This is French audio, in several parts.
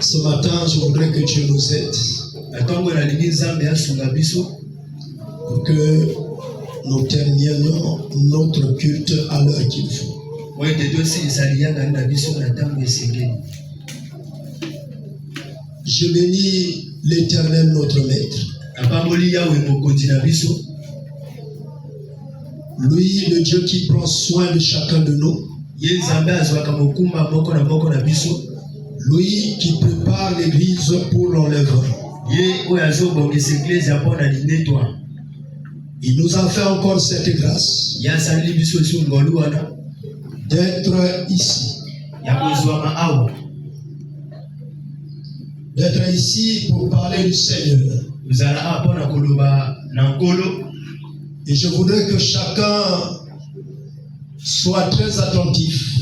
Ce matin, je voudrais que Dieu nous aide pour que nous terminions notre culte à l'heure qu'il faut. Je bénis l'Éternel, notre Maître. Lui, le Dieu qui prend soin de chacun de nous. Lui qui prépare l'église pour l'enlèvement. Il nous a fait encore cette grâce d'être ici. D'être ici pour parler du Seigneur. Et je voudrais que chacun soit très attentif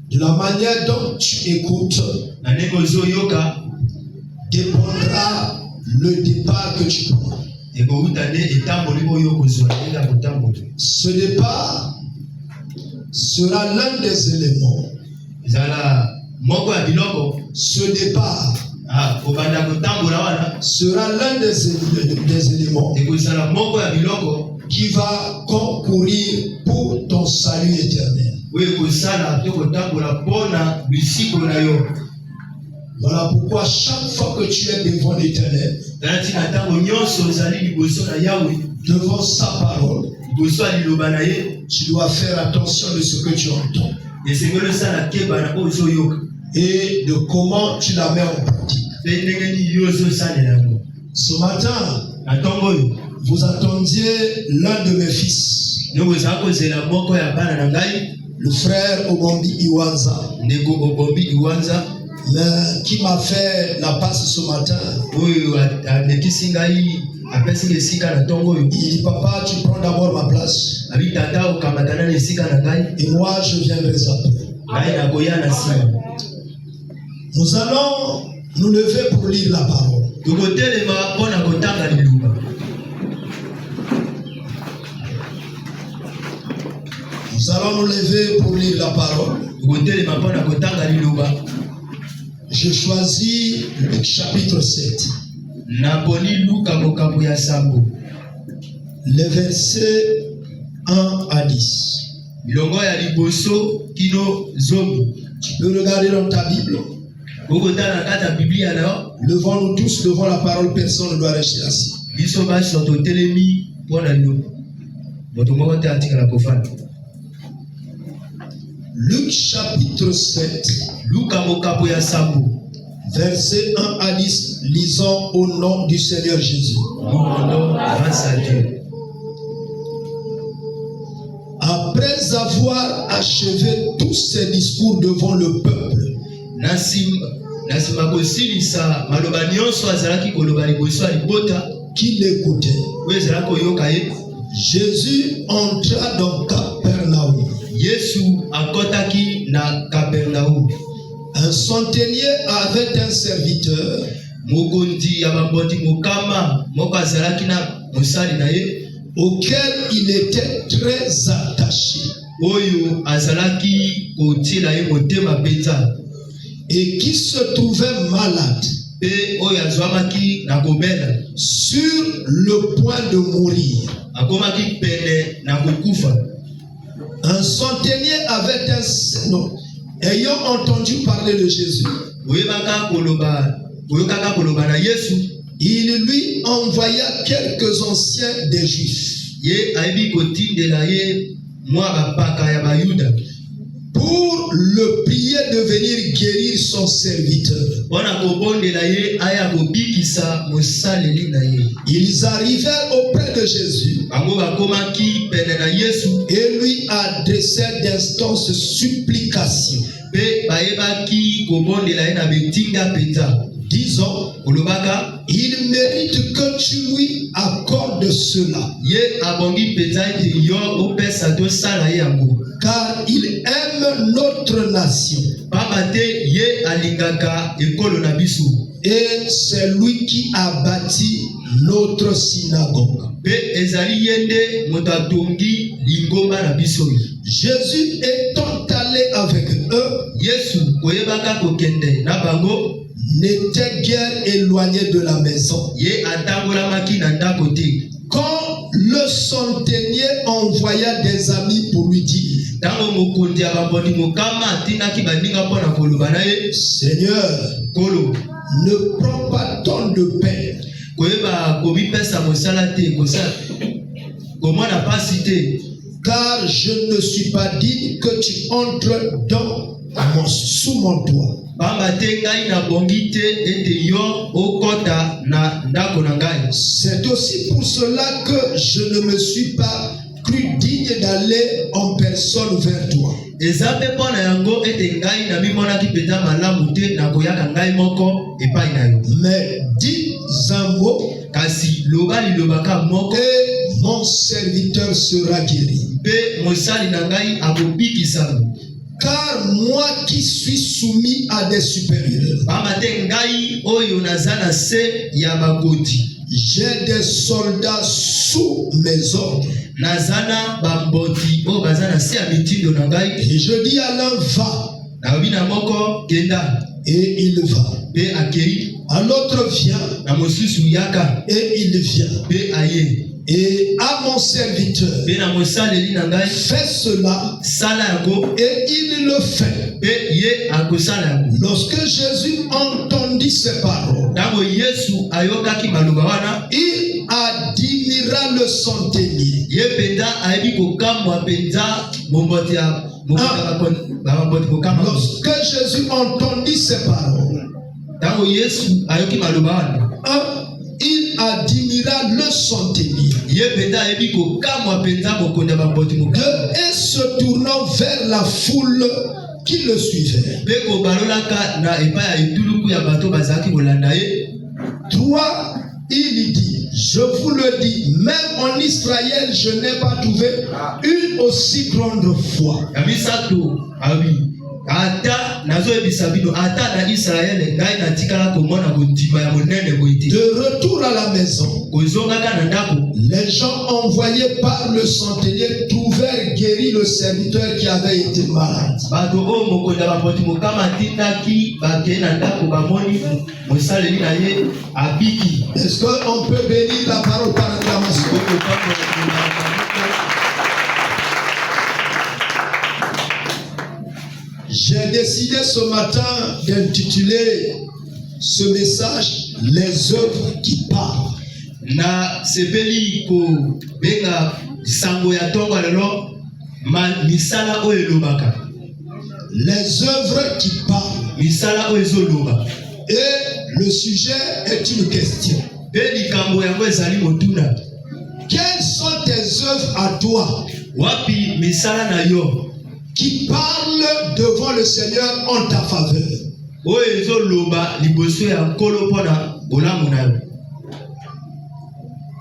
de la manière dont tu écoutes dépendra le départ que tu prends. Ce départ sera l'un des éléments. Ce départ sera l'un des éléments qui va concourir pour ton salut éternel. Voilà pourquoi chaque fois que tu es devant l'Éternel, devant sa parole, tu dois faire attention de ce que tu entends et de comment tu la mets en pratique. Ce matin, vous attendiez l'un de mes fils, le frère Obombi Iwanza, mais qui m'a fait la passe ce matin. Il dit, papa, tu prends d'abord ma place et moi je viendrai après. Nous allons nous lever pour lire la parole. Nous allons nous lever pour lire la parole. Je choisis le chapitre 7. Les versets 1 à 10. Tu peux regarder dans ta Bible. Levons-nous tous devant la parole, personne ne doit rester assis. Luc chapitre 7, verset 1 à 10, lisons au nom du Seigneur Jésus. Après avoir achevé tous ses discours devant le peuple, qui l'écoutait, Jésus entra dans Capernaum. Un centenier avait un serviteur auquel il était très attaché et qui se trouvait malade, sur le point de mourir. Un centenier avait ayant entendu parler de Jésus, il lui envoya quelques anciens des Juifs pour le prier de venir guérir son serviteur. Ils arrivèrent auprès de Jésus et lui adressèrent d'instances supplications, disons, il mérite que tu lui accordes cela, car il aime notre nation et c'est lui qui a bâti notre synagogue. Jésus étant allé avec eux, n'était guère éloigné de la maison. Quand le centenier envoya des amis pour lui dire: Seigneur, ne prends pas tant de pain, car je ne suis pas digne que tu entres sous mon toit. C'est aussi pour cela que je ne me suis pas cru digne d'aller en personne vers toi. Mais dis un mot et mon serviteur sera guéri. Car moi qui suis soumis à des supérieurs, j'ai des soldats sous mes ordres. Et je dis à l'un va, et il va. À l'autre vient, et il vient. Et à mon serviteur, fais cela, et il le fait. Lorsque Jésus entendit ces paroles, il admira le centenier. Lorsque Jésus entendit ces paroles, il admira le centenier. Et se tournant vers la foule qui le suivait, 3, il dit: je vous le dis, même en Israël, je n'ai pas trouvé une aussi grande foi. De retour à la maison, les gens envoyés par le centenier trouvèrent guéri le serviteur qui avait été malade. Est-ce qu'on peut bénir la parole par acclamation? J'ai décidé ce matin d'intituler ce message « Les œuvres qui parlent ». Les œuvres qui parlent. Et le sujet est une question. Quelles sont tes œuvres à toi qui parlent devant le Seigneur en ta faveur?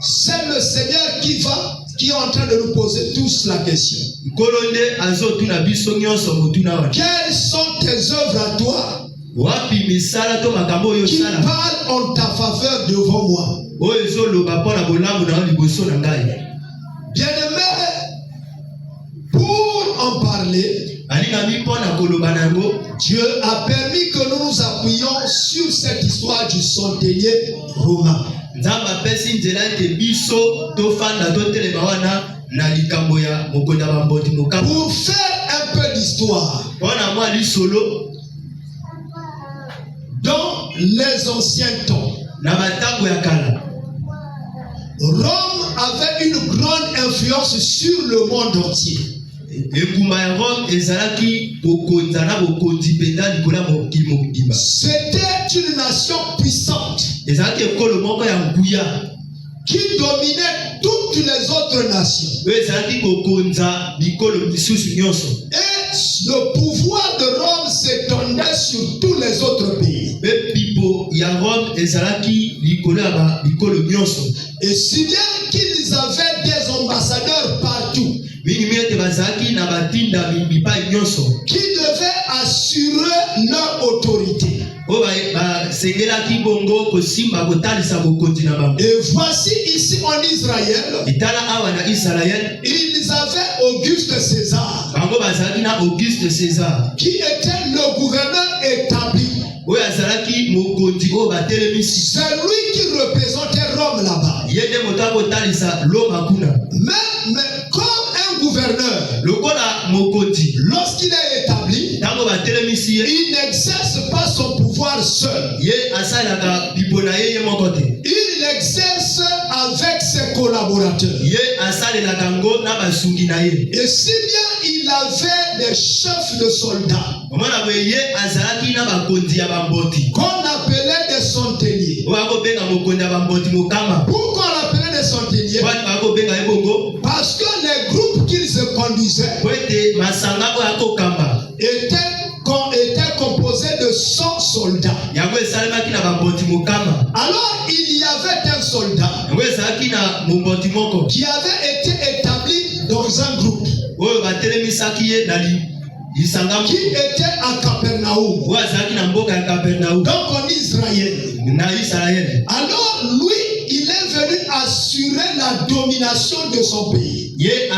C'est le Seigneur qui est en train de nous poser tous la question. Quelles sont tes œuvres à toi qui parlent en ta faveur devant moi? Bien-aimé, pour en parler, Dieu a permis que nous nous appuyions sur cette histoire du centenier romain. Pour faire un peu d'histoire, dans les anciens temps, Rome avait une grande influence sur le monde entier. C'était une nation puissante qui dominait toutes les autres nations. Et le pouvoir de Rome s'étendait sur tous les autres pays. Et si bien qu'ils avaient des ambassadeurs partout qui devaient assurer leur autorité. Et voici ici en Israël, ils avaient Auguste César, qui était le gouverneur établi. C'est lui qui représentait Rome là-bas. Mais comme un gouverneur, lorsqu'il est établi, il n'exerce pas son pouvoir seul. Il exerce avec ses collaborateurs. Et si bien il avait des chefs de soldats qu'on appelait des centeniers. Pourquoi on l'appelait des centeniers? Parce que les groupes qu'ils se conduisaient étaient composés de 100 soldats. Alors il y avait un soldat qui avait été établi dans un groupe qui était à Capernaum, donc en Israël. Alors lui, il est venu assurer la domination de son pays. Et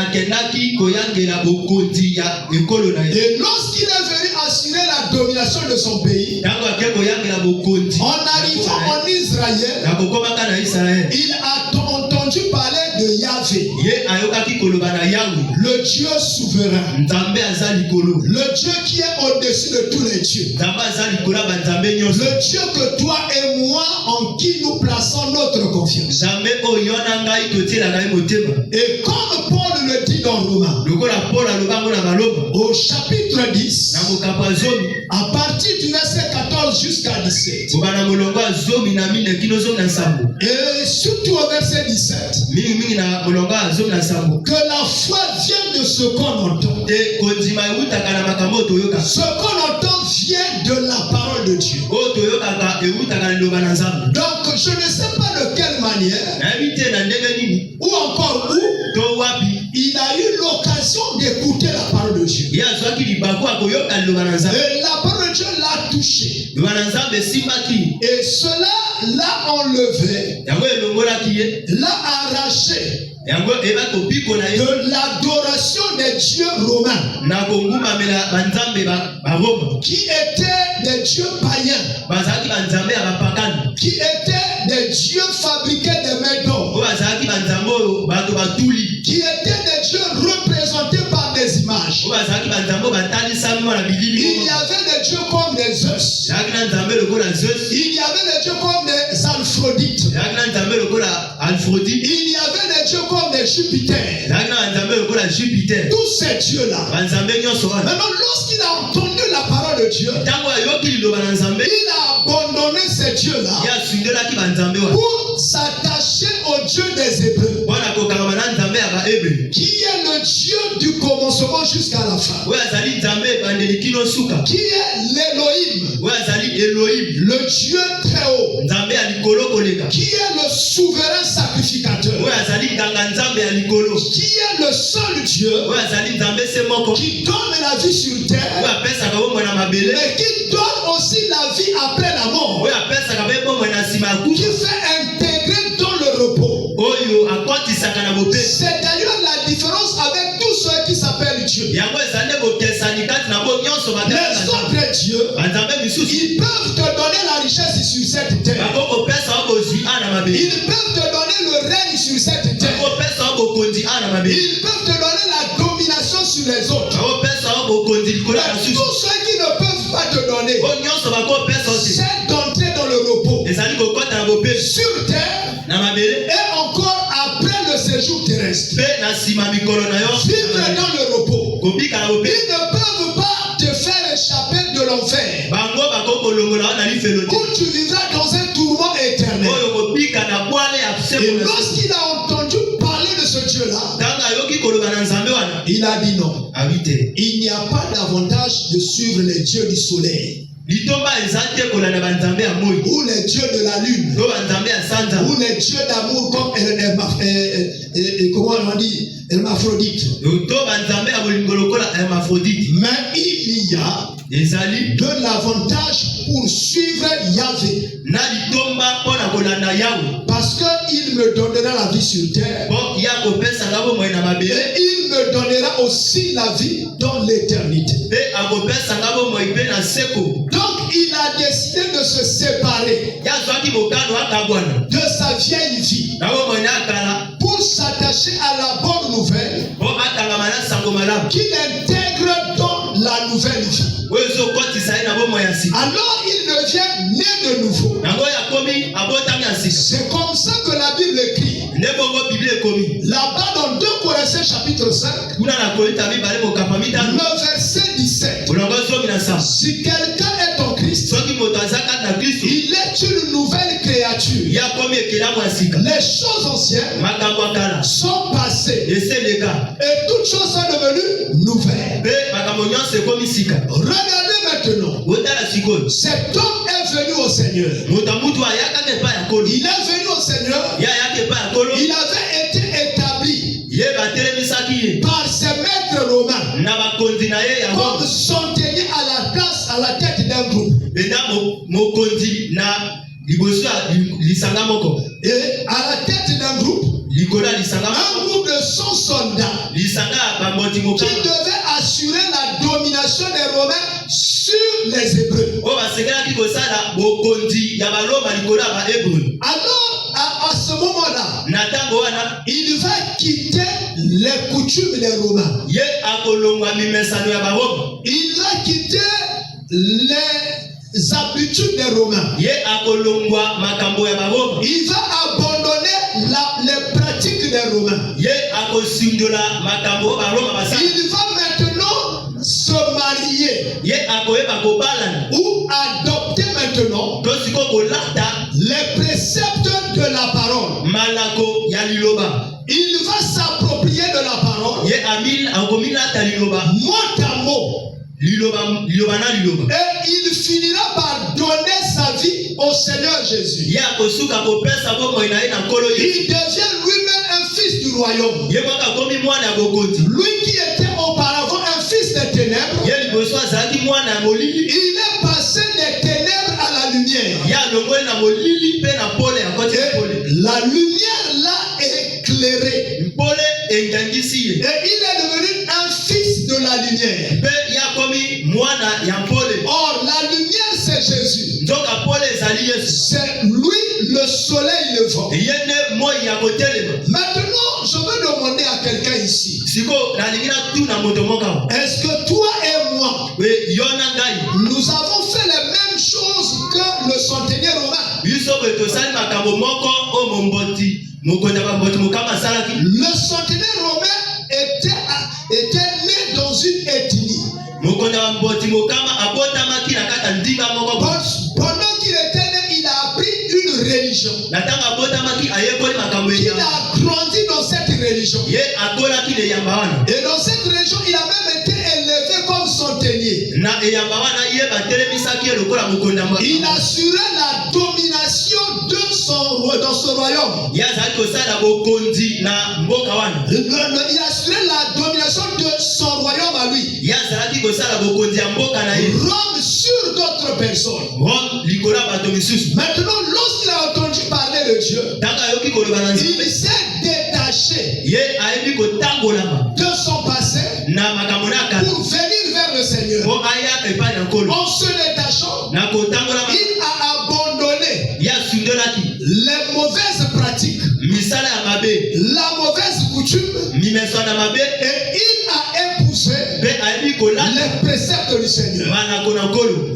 lorsqu'il est venu assurer la domination de son pays, en arrivant en Israël, il a entendu parler de Yahvé, le Dieu souverain, le Dieu qui est au-dessus de tous les dieux, le Dieu que toi et moi en qui nous plaçons notre confiance. Et comme Paul le dit dans Romains, au chapitre 10, à partir du verset 14 jusqu'à 17, et surtout au verset 17, que la foi vient de ce qu'on entend. Ce qu'on entend vient de la parole de Dieu. Donc je ne sais pas de quelle manière ou encore où il a eu l'occasion d'écouter la parole de Dieu. Et la parole de Dieu l'a touché. Et cela l'a enlevé, l'a arraché de l'adoration des dieux romains, qui étaient des dieux païens, qui étaient des dieux fabriqués de mains d'homme, qui étaient des dieux représentés par des images. Il y avait des dieux comme des Zeus. Il y avait des dieux comme des Alphrodites. Il y avait des dieux comme des Jupiter. Tous ces dieux-là. Maintenant, lorsqu'il a entendu la parole de Dieu, il a abandonné ces dieux-là pour s'attacher au Dieu des Hébreux, qui est le Dieu du commencement jusqu'à la fin, qui est l'Élohim, le Dieu très haut, qui est le souverain sacrificateur, qui est le seul Dieu qui donne la vie sur terre, mais qui donne aussi la vie après la mort, qui fait intégrer dans le repos. C'est d'ailleurs la différence avec tous ceux qui s'appellent Dieu. Les autres dieux, ils peuvent te donner la richesse sur cette terre. Ils peuvent te donner le règne sur cette terre. Ils peuvent te donner la domination sur les autres. Mais tous ceux qui ne peuvent pas te donner, c'est d'entrer dans le repos sur terre et encore après le séjour terrestre. Vivre dans le repos. Ils ne peuvent pas te faire échapper de l'enfer, où tu vivras dans un tourment éternel. Et lorsqu'il a entendu parler de ce Dieu-là, il a dit non. Il n'y a pas d'avantage de suivre les dieux du soleil. ou les dieux de la lune, ou les dieux d'amour comme comment on dit, hermaphrodite. Mais il y a de l'avantage pour suivre Yahvé. Parce qu'il me donnera la vie sur terre. Et il me donnera aussi la vie dans l'éternité. Donc il a décidé de se séparer de sa vieille vie pour s'attacher à la bonne nouvelle qu'il intègre dans la nouvelle vie. Alors il devient né de nouveau. C'est comme ça que la Bible écrit. Là-bas dans 2 Corinthiens chapitre 5, le verset 17. Si quelqu'un est en Christ, il est une nouvelle créature. Les choses anciennes sont passées et toutes choses sont devenues nouvelles. Regardez maintenant. Cet homme est venu au Seigneur. Il est venu au Seigneur. Il avait été établi par ses maîtres romains comme centenier à la tête d'un groupe. Et à la tête d'un groupe, un groupe de 100 soldats qui devait assurer la domination des Romains sur les Hébreux. Alors, à ce moment-là, il va quitter les coutumes des Romains. Il va quitter les habitudes des Romains. Il va abandonner les pratiques des Romains. Il va maintenant se marier ou adopter maintenant les préceptes de la parole. Il va s'approprier de la parole mot à mot. Et il finira par donner sa vie au Seigneur Jésus. Il devient lui-même un fils du royaume. Lui qui était auparavant un fils des ténèbres, il est passé des ténèbres à la lumière. Et la lumière l'a éclairé. Et il est devenu un fils de la lumière. Or, la lumière, c'est Jésus. C'est lui le soleil levant. Maintenant, je veux demander à quelqu'un ici. Est-ce que toi et moi, nous avons fait les mêmes choses que le centenier romain? Le centenaire romain était né dans une ethnie. Pendant qu'il était né, il a appris une religion. Il a grandi dans cette religion. Et dans cette religion, il a même été élevé comme centenier. Il assurait la domination dans ce royaume. Il assurait la domination de son royaume à lui. Rome sur d'autres personnes. Maintenant, lorsqu'il a entendu parler de Dieu, il s'est détaché de son passé pour venir vers le Seigneur. En se détachant, il a abandonné les mauvaises pratiques, la mauvaise coutume, et il a épousé les préceptes du Seigneur.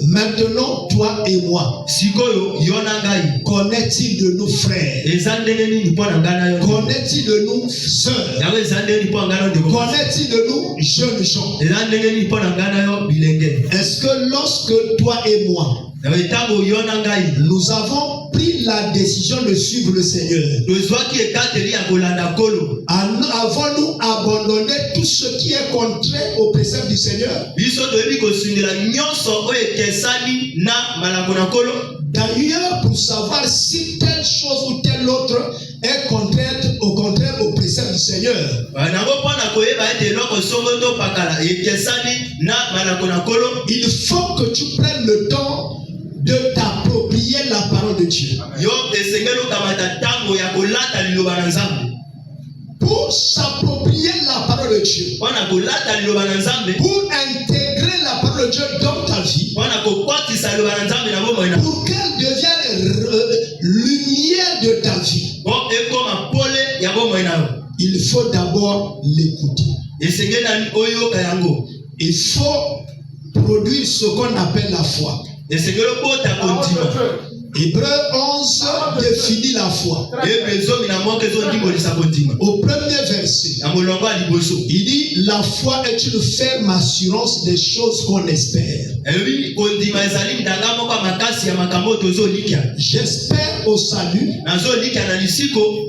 Maintenant, toi et moi, connaît-il de nos frères? Connaît-il de nous sœurs? Connaît-il de nous jeunes gens? Est-ce que lorsque toi et moi, nous avons pris la décision de suivre le Seigneur, avons-nous abandonné tout ce qui est contraire aux préceptes du Seigneur. D'ailleurs, pour savoir si telle chose ou telle autre est contraire au précepte du Seigneur, il faut que tu prennes le temps de t'approprier la parole de Dieu. Pour s'approprier la parole de Dieu, pour intégrer la parole de Dieu dans ta vie, pour qu'elle devienne lumière de ta vie, il faut d'abord l'écouter. Il faut produire ce qu'on appelle la foi. Hébreux 11 définit la foi. Au premier verset, il dit la foi est une ferme assurance des choses qu'on espère. J'espère au salut.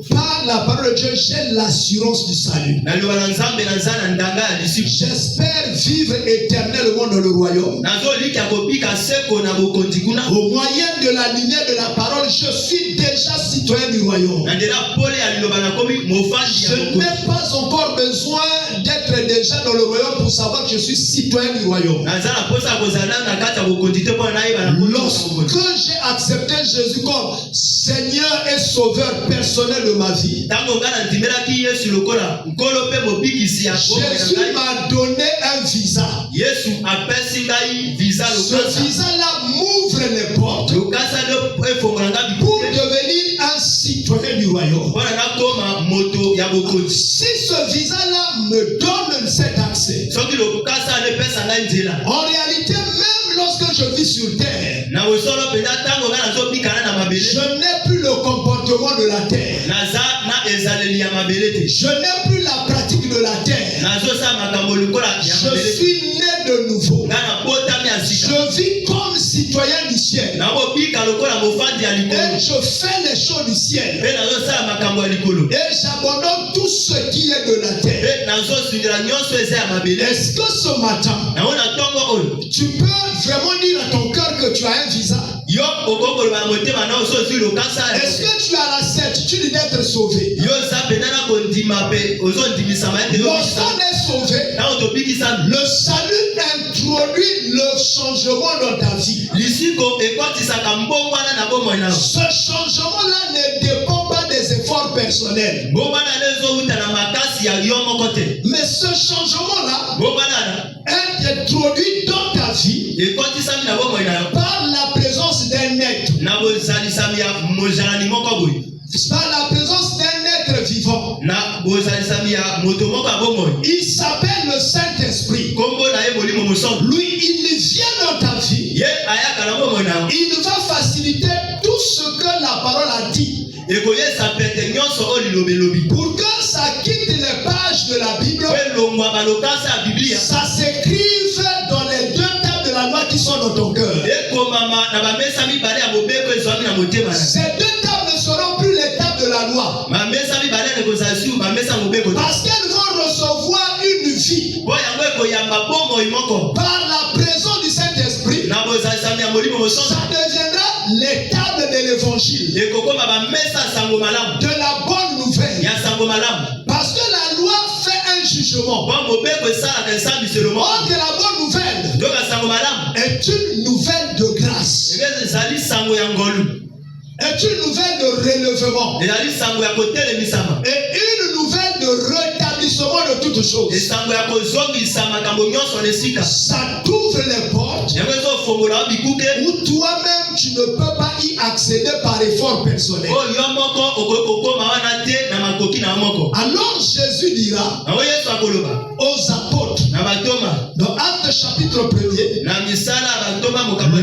Par la parole de Dieu, j'ai l'assurance du salut. J'espère vivre éternellement dans le royaume. Au moyen de la lumière de la parole, je suis déjà citoyen du royaume. Je n'ai pas encore besoin d'être déjà dans le royaume pour savoir que je suis citoyen du royaume. Lorsque j'ai accepté Jésus comme Seigneur et Sauveur personnel de ma vie, Jésus m'a donné un visa. Ce visa-là m'ouvre les portes pour devenir un citoyen du royaume. Si ce visa-là me donne cet accès, en réalité, même lorsque je vis sur terre, je n'ai plus le comportement de la terre. Je n'ai plus la pratique de la terre. Je suis né de nouveau. Je vis comme citoyen du ciel. Et je fais les choses du ciel. Et j'abandonne tout ce qui est de la terre. Est-ce que ce matin, tu peux vraiment dire à ton cœur que tu as un visa? Est-ce que tu as la certitude d'être sauvé? Lorsqu'on est sauvé, le salut introduit le changement dans ta vie. Ce changement-là ne dépend pas des efforts personnels. Mais ce changement-là est introduit dans ta vie par la présence d'un être. Par la présence d'un être vivant. Il s'appelle le Saint-Esprit. Lui, il vient dans ta vie. Il va faciliter tout ce que la parole a dit. Pour que ça quitte les pages de la Bible, ça s'écrive dans les deux tables de la loi qui sont dans ton cœur. Ces deux tables ne seront plus les tables de la loi. Parce qu'elles vont recevoir une vie. Par la présence du Saint-Esprit, ça deviendra les tables de l'évangile. De la bonne nouvelle. Parce que la loi fait un jugement. Or que la bonne nouvelle est une nouvelle de grâce. Est une nouvelle de relèvement. Et une nouvelle de rétablissement de toutes choses. Ça t'ouvre les portes où toi-même tu ne peux pas y accéder par effort personnel. Alors Jésus dira aux apôtres dans Actes chapitre 1er,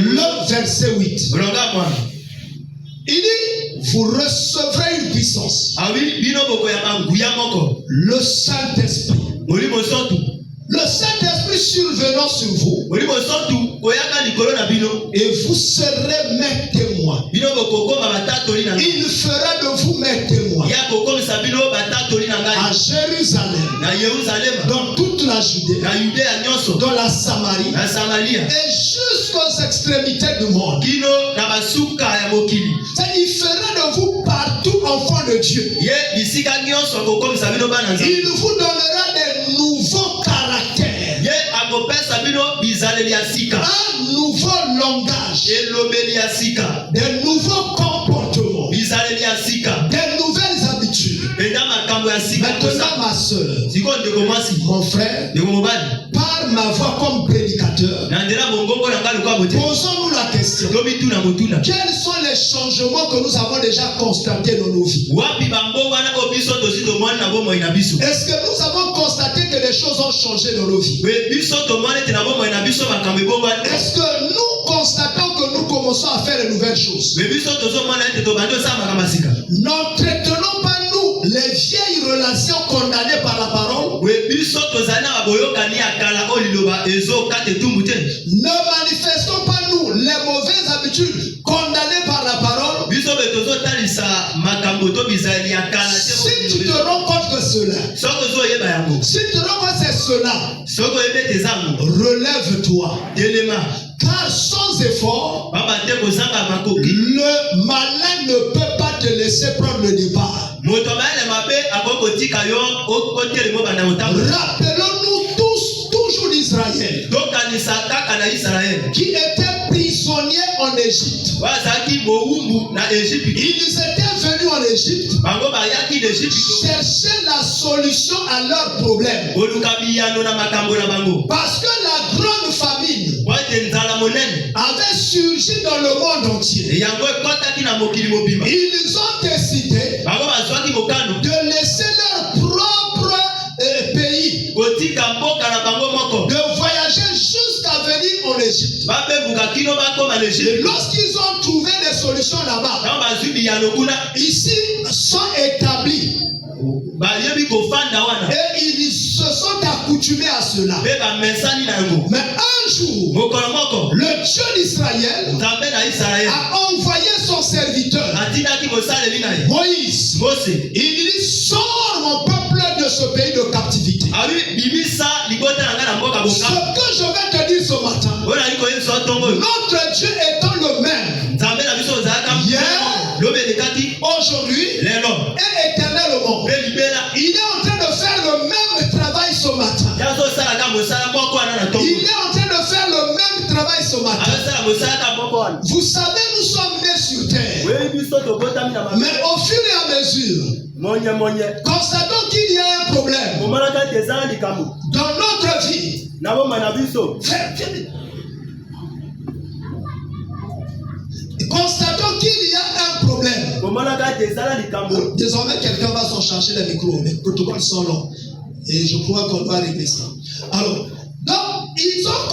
le verset 8. Il dit, vous recevrez une puissance. Le Saint-Esprit. Le Saint-Esprit survenant sur vous. Et vous serez mes témoins. Il fera de vous mes témoins. À Jérusalem. Dans toute la la Judée, dans la Samarie, et jusqu'aux extrémités du monde. Il fera de vous partout enfants de Dieu. Il vous donnera des nouveaux caractères, un nouveau langage, des nouveaux comportements, des nouvelles habitudes. Maintenant, ma soeur, mon frère, par ma voix comme prédicateur, posons-nous la question: quels sont les changements que nous avons déjà constatés dans nos vies? Est-ce que nous avons constaté que les choses ont changé dans nos vies? Est-ce que nous constatons que nous commençons à faire de nouvelles choses? N'entretenons pas nous les vieilles relations condamnées par la parole. Ne manifestons pas nous les mauvaises habitudes condamnées par la parole. Si tu te rends compte que cela, si tu te rends compte que c'est cela, relève-toi. Car sans effort, le malin ne peut pas te laisser prendre le départ. Rappelons-nous tous toujours d'Israël, qui était prisonnier en Égypte. Ils étaient venus en Égypte chercher la solution à leurs problèmes. Parce que la grande famine avait surgi dans le monde entier. Ils ont décidé de laisser leur propre pays, de voyager jusqu'à venir en Égypte. Et lorsqu'ils ont trouvé des solutions là-bas, ici sont établis. Et ils se sont accoutumés à cela. Mais un jour, le Dieu d'Israël a envoyé son serviteur Moïse. Il dit: sors mon peuple de ce pays de captivité. Ce que je vais te dire ce matin, notre Dieu étant le même hier, aujourd'hui et éternellement, il est en train de faire le même travail ce matin. Il est en train de faire le même travail ce matin. Vous savez, nous sommes nés sur terre, mais au fur et à mesure, constatons qu'il y a un problème dans notre vie. Constatons qu'il y a un problème. Désormais, quelqu'un va s'en charger le micro. Les protocoles sont longs. Et je crois qu'on doit régler ça. Alors, donc, ils ont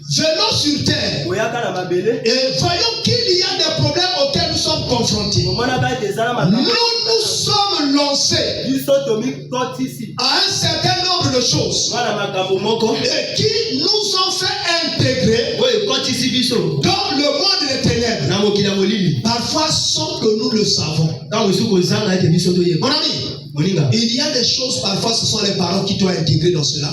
venons sur terre et voyons qu'il y a des problèmes auxquels nous sommes confrontés. Nous nous sommes lancés à un certain nombre de choses et qui nous ont fait intégrer dans le monde des ténèbres. Parfois sans que nous le savons. Mon ami, il y a des choses, parfois ce sont les parents qui t'ont intégré dans cela.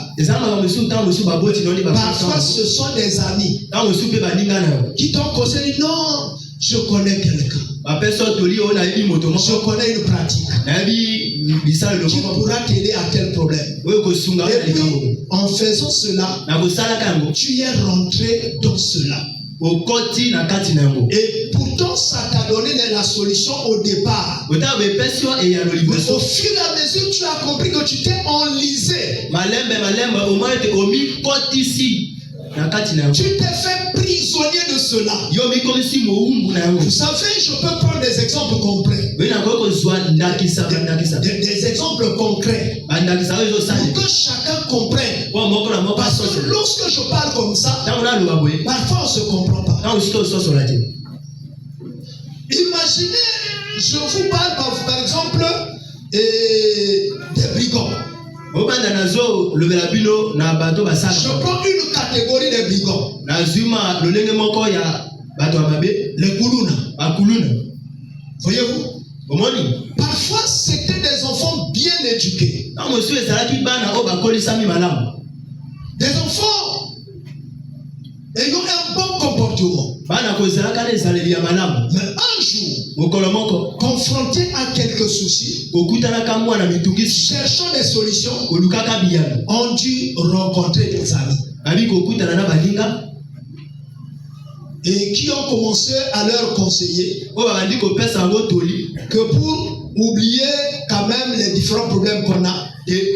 Parfois ce sont des amis qui t'ont conseillé: non, je connais quelqu'un, je connais une pratique qui pourra t'aider à tel problème. Et puis, en faisant cela, tu es rentré dans cela. Et pourtant, ça t'a donné la solution au départ. Mais au fur et à mesure, tu as compris que tu t'es enlisé. Tu t'es fait prisonnier de cela. Vous savez, je peux prendre des exemples concrets. Des exemples concrets. Pour que chacun comprenne. Parce que lorsque je parle comme ça, parfois on ne se comprend pas. Imaginez, je vous parle par exemple des brigands. Je prends une catégorie de brigands. Les Kuluna. Voyez-vous? Parfois, c'était des enfants bien éduqués. Des enfants ayant un bon comportement. Mais un jour, confrontés à quelques soucis, cherchant des solutions, ont dû rencontrer des amis. Et qui ont commencé à leur conseiller que pour oublier quand même les différents problèmes qu'on a, il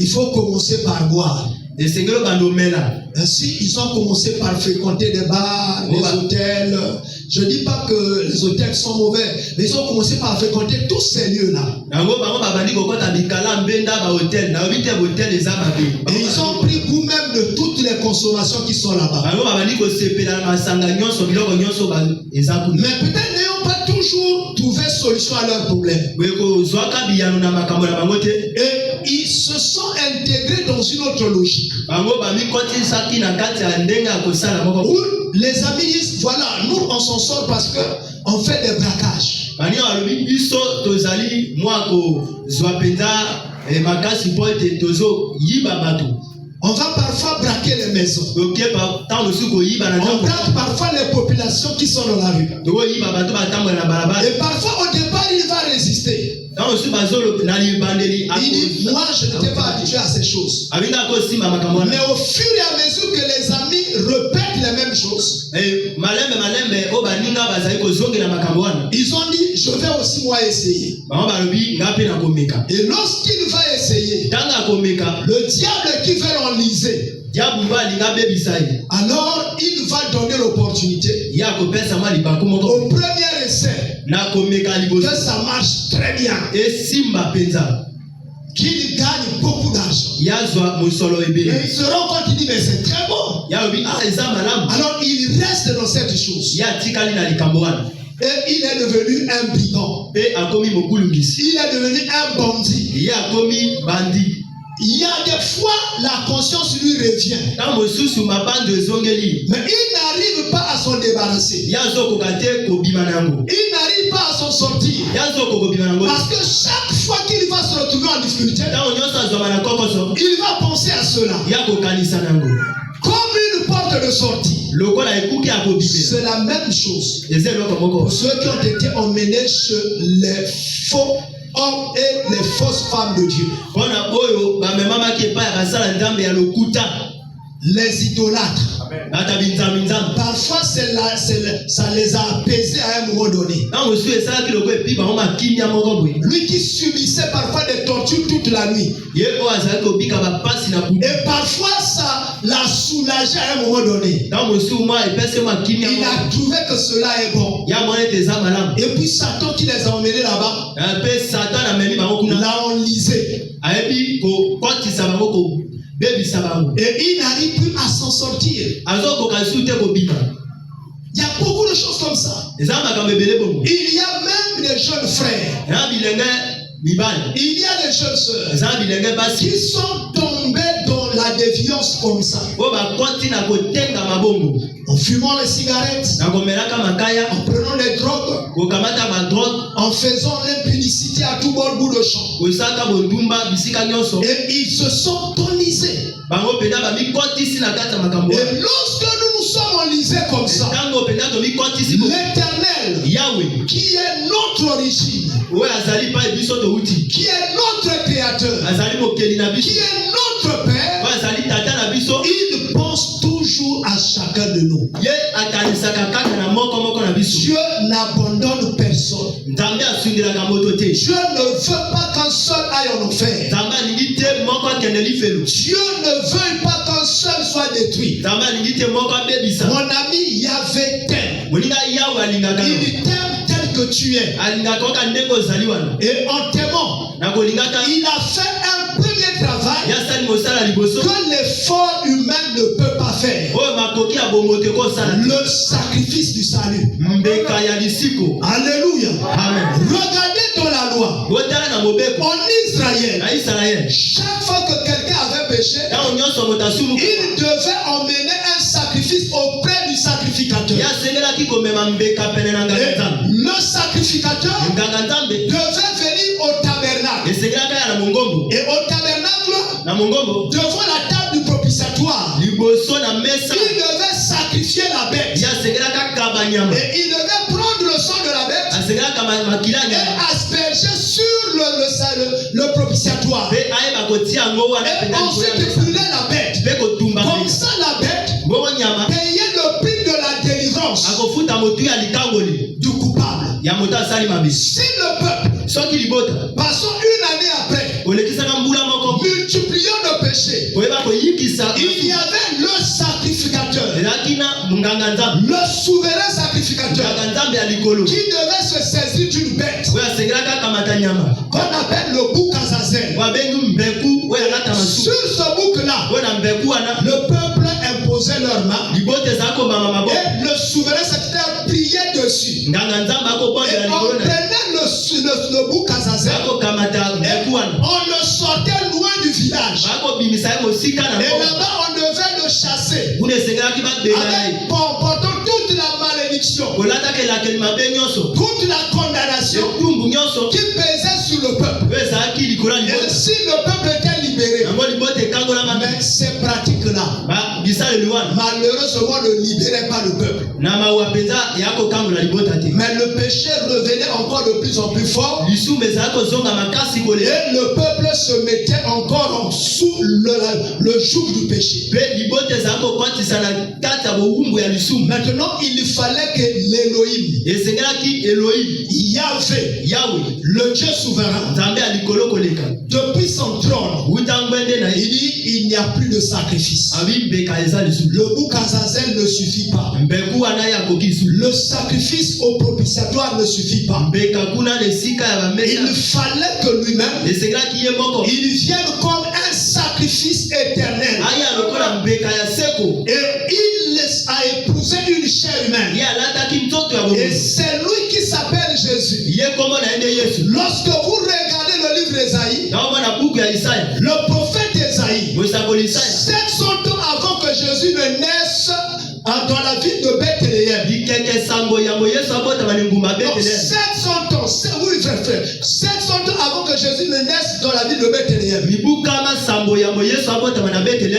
faut commencer par boire. Ainsi, ils ont commencé par fréquenter des bars, des hôtels. Je ne dis pas que les hôtels sont mauvais, mais ils ont commencé par fréquenter tous ces lieux-là. Et ils ont pris goût même de toutes les consommations qui sont là-bas. Mais peut-être n'ayant pas toujours trouvé solution à leurs problèmes. Et ils se sont intégrés dans une autre logique. Où les amis disent, voilà, nous on s'en sort parce qu'on fait des braquages. On va parfois braquer les maisons. On braque parfois les populations qui sont dans la rue. Et parfois au départ il va résister. Il dit, moi je n'étais pas habitué à ces choses. Mais au fur et à mesure que les amis répètent les mêmes choses, ils ont dit, je vais aussi moi essayer. Et lorsqu'il va essayer, le diable qui veut l'enliser, alors il va donner l'opportunité au premier essai que ça marche très bien, qu'il gagne beaucoup d'argent. Et ils se rendent compte, il dit, mais c'est très bon. Alors il reste dans cette chose. Et il est devenu un brigand. Il est devenu un bandit. Il y a des fois, la conscience lui revient. Mais il n'arrive pas à s'en débarrasser. Il n'arrive pas à s'en sortir. Parce que chaque fois qu'il va se retrouver en difficulté, il va penser à cela. Comme une porte de sortie. C'est la même chose pour ceux qui ont été emmenés chez les faux hommes et les fausses femmes de Dieu. Les idolâtres. Parfois ça les a apaisés à un moment donné. Lui qui subissait parfois des tortures toute la nuit. Et parfois ça l'a soulagé à un moment donné. Il a trouvé que cela est bon. Et puis Satan qui les a emmenés là-bas l'a enlisé. Et il n'arrive plus à s'en sortir. Il y a beaucoup de choses comme ça. Il y a même des jeunes frères. Il y a des jeunes sœurs qui sont tombés dans la déviance comme ça. En fumant les cigarettes, en prenant les drogues, en faisant l'impunicité à tout bon bout de champ. Et ils se sont enlisés. Et lorsque nous sommes enlisés comme ça, l'Éternel, qui est notre origine, qui est notre créateur, qui est notre Père, il pense toujours à chacun de nous. Dieu n'abandonne personne. Dieu ne veut pas qu'un seul aille en enfer. Dieu ne veut pas qu'un seul soit détruit. Mon ami Yahvé t'aime. Il t'aime tel que tu es. Et en t'aimant, il a fait un premier travail que l'effort humain ne peut pas faire. Le sacrifice du salut. Alléluia. Amen. Regardez dans la loi. En Israël, chaque fois que quelqu'un avait péché, il devait emmener un sacrifice auprès du sacrificateur. Et le sacrificateur devait venir au tabernacle. Et au tabernacle, devant la table du propitiatoire, il devait sacrifier la bête. Et il devait prendre le sang de la bête et asperger sur le propitiatoire. Et ensuite brûler la bête. Comme ça la bête payait le prix de la délivrance du coupable. Si le peuple, passons une année après, multipliant nos péchés, il y avait le sacrificateur, le souverain sacrificateur, qui devait se saisir d'une bête qu'on appelle le bouc Azazel. Sur ce bouc-là, le peuple imposait leurs mains et le souverain sacrificateur priait dessus. Et on prenait le bouc Azazel et on le sortait loin du village. Et là-bas, on devait le chasser avec portant toute la malédiction, toute la condamnation qui pesait sur le peuple. Et si le peuple était libéré, mais ces pratiques-là, malheureusement, ne libéraient pas le peuple. Mais le péché revenait encore de plus en plus fort. Et le peuple se mettait encore sous le joug du péché. Maintenant, il fallait que l'Élohim, Yahvé, le Dieu souverain, depuis son trône, il dit il n'y a plus de sacrifice. Le bouc Azazel ne suffit pas. Le sacrifice au propitiatoire ne suffit pas. Il fallait que lui-même, il vienne comme un sacrifice éternel. Et il a épousé une chair humaine. Et c'est lui qui s'appelle Jésus. Lorsque vous regardez le livre d'Ésaïe, le prophète Ésaïe, 700 ans avant que Jésus ne naisse dans la ville de Bethléem, 700 ans, 700 ans avant que Jésus ne naisse dans la ville de Bethléem,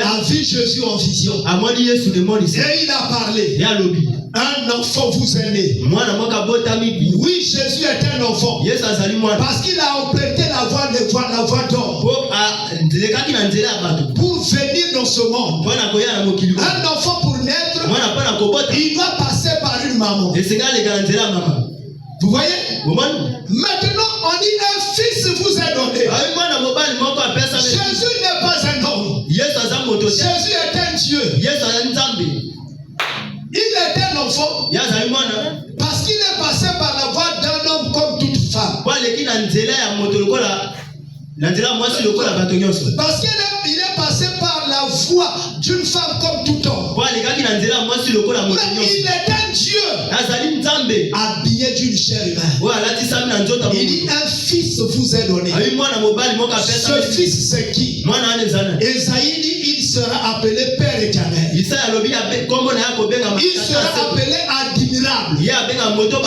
a vu Jésus en vision. Et il a parlé. Un enfant vous est né. Oui, Jésus est un enfant. Parce qu'il a emprunté la voie d'or pour venir dans ce monde. Un enfant pour naître, il doit passer par une maman. Vous voyez? Maintenant, on dit un fils vous est donné. Jésus n'est pas un homme. Jésus est un Dieu. Il est un enfant parce qu'il est passé par la voie d'un homme comme toute femme. Parce qu'il est passé par la voie d'une femme comme tout homme. Mais il est un Dieu habillé d'une chair humaine. Il dit un fils vous est donné. Ce fils c'est qui? Esaïe dit il sera appelé Père éternel. Il sera appelé admirable.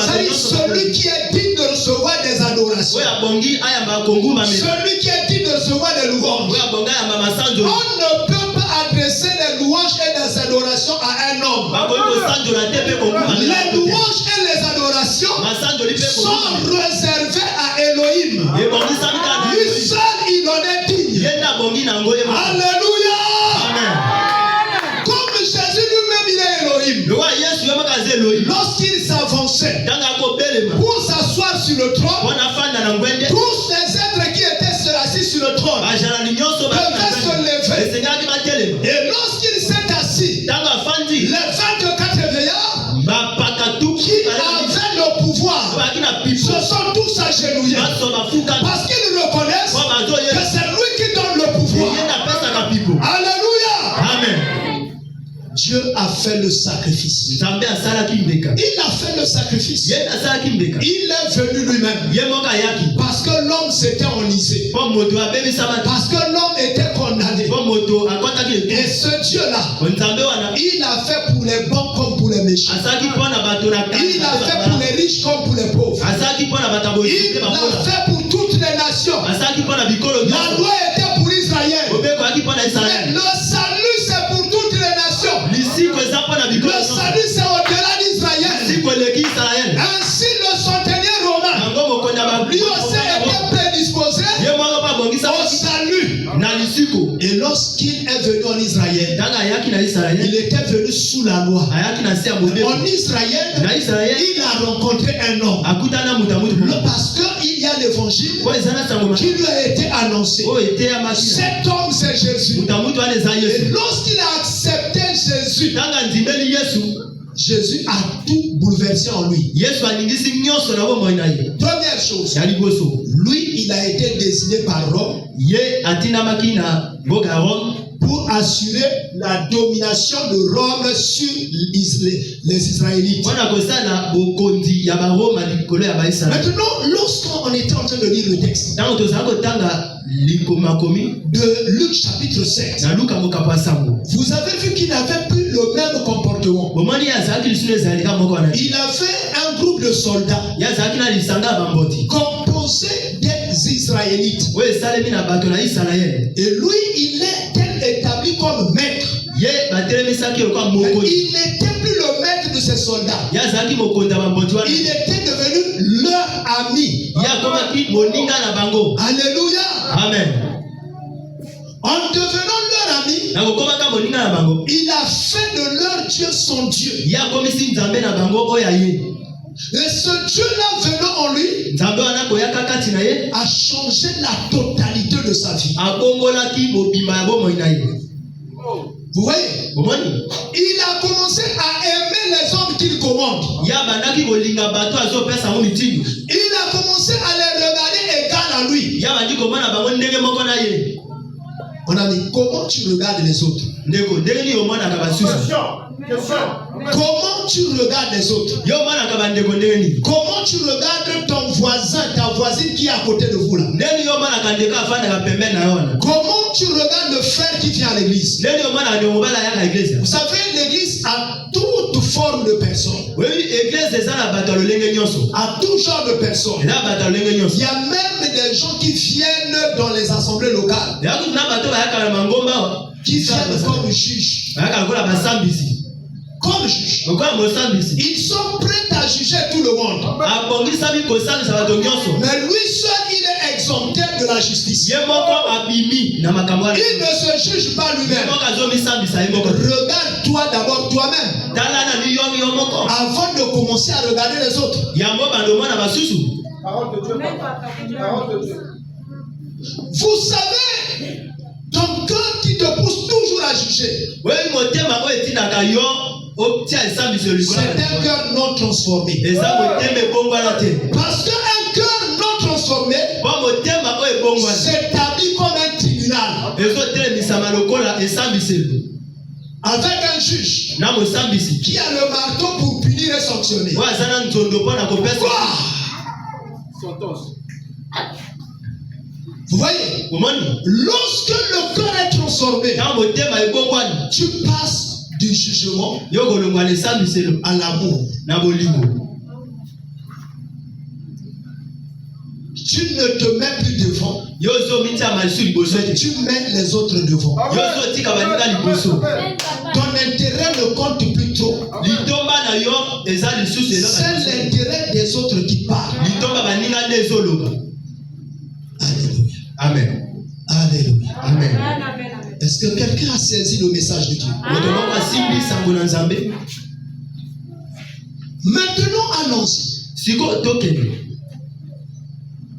C'est celui qui est digne de recevoir des adorations. Celui qui est digne de recevoir des louanges. On ne peut pas adresser des louanges et des adorations à un homme. Les louanges et les adorations sont réservées à Elohim. Lui seul, il en est digne. Alléluia. Amen. Comme Jésus lui-même, il est Elohim. Lorsqu'il s'avançait pour s'asseoir sur le trône, tous les êtres qui étaient assis sur le trône devaient se lever. Et lorsqu'il s'est assis, les 24 vieillards qui avaient le pouvoir se sont tous agenouillés parce qu'ils reconnaissent que c'est lui qui donne le pouvoir. Alléluia. Amen. Dieu a fait le sacrifice. Il a fait le sacrifice. Il est venu lui-même. Parce que l'homme s'était enlisé. Parce que l'homme était condamné. Et ce Dieu-là, il a fait pour les bons comme pour les méchants. Il a fait pour les riches comme pour les pauvres. Il a fait pour toutes les nations. La loi était pour Israël. Mais le salut c'est pour toutes les nations. Le salut c'est au-delà d'Israël. Ainsi le centenier romain lui aussi était prédisposé au salut. Et lorsqu'il est venu en Israël, il était venu sous la loi. En Israël, il a rencontré un homme. Parce qu'il y a l'évangile qui lui a été annoncé. Cet homme c'est Jésus. Et lorsqu'il a accepté Jésus, Jésus a tout bouleversé en lui. Première chose, lui il a été désigné par Rome pour assurer la domination de Rome sur les Israélites. Maintenant, lorsqu'on était en train de lire le texte de Luc chapitre 7, vous avez vu qu'il n'avait plus le même comportement. Il avait un groupe de soldats composé des Israélites. Et lui, il était établi comme maître. Il n'était plus le maître de ces soldats. Il était devenu leur ami. Alléluia. Amen. En devenant leur ami, il a fait de leur Dieu son Dieu. Et ce Dieu-là venant en lui a changé la totalité de sa vie. Vous voyez? Il a commencé à aimer les hommes qu'il commande. Il a commencé à les regarder égal à lui. Mon ami, comment tu regardes les autres? Comment tu regardes les autres? Comment tu regardes ton voisin, ta voisine qui est à côté de vous là? Comment tu regardes le frère qui vient à l'église? Vous savez, l'église a toute forme de personnes. À tout genre de personnes. Il y a même des gens qui viennent dans les assemblées locales, qui viennent comme juges. Comme juge. Ils sont prêts à juger tout le monde. Mais lui seul, il est exempté de la justice. Il ne se juge pas lui-même. Regarde-toi d'abord toi-même avant de commencer à regarder les autres. Parole de Dieu. Vous savez, ton cœur qui te pousse toujours à juger, c'est un cœur non transformé. Parce qu'un cœur non transformé s'établit comme un tribunal avec un juge qui a le marteau pour punir et sanctionner. Vous voyez? Lorsque le cœur est transformé, tu passes du jugement à l'amour. Tu ne te mets plus devant, mais tu mets les autres devant. Ton intérêt ne compte plus trop. C'est l'intérêt des autres qui parle. Alléluia. Amen. Alléluia. Amen. Est-ce que quelqu'un a saisi le message de Dieu? Maintenant, allons-y.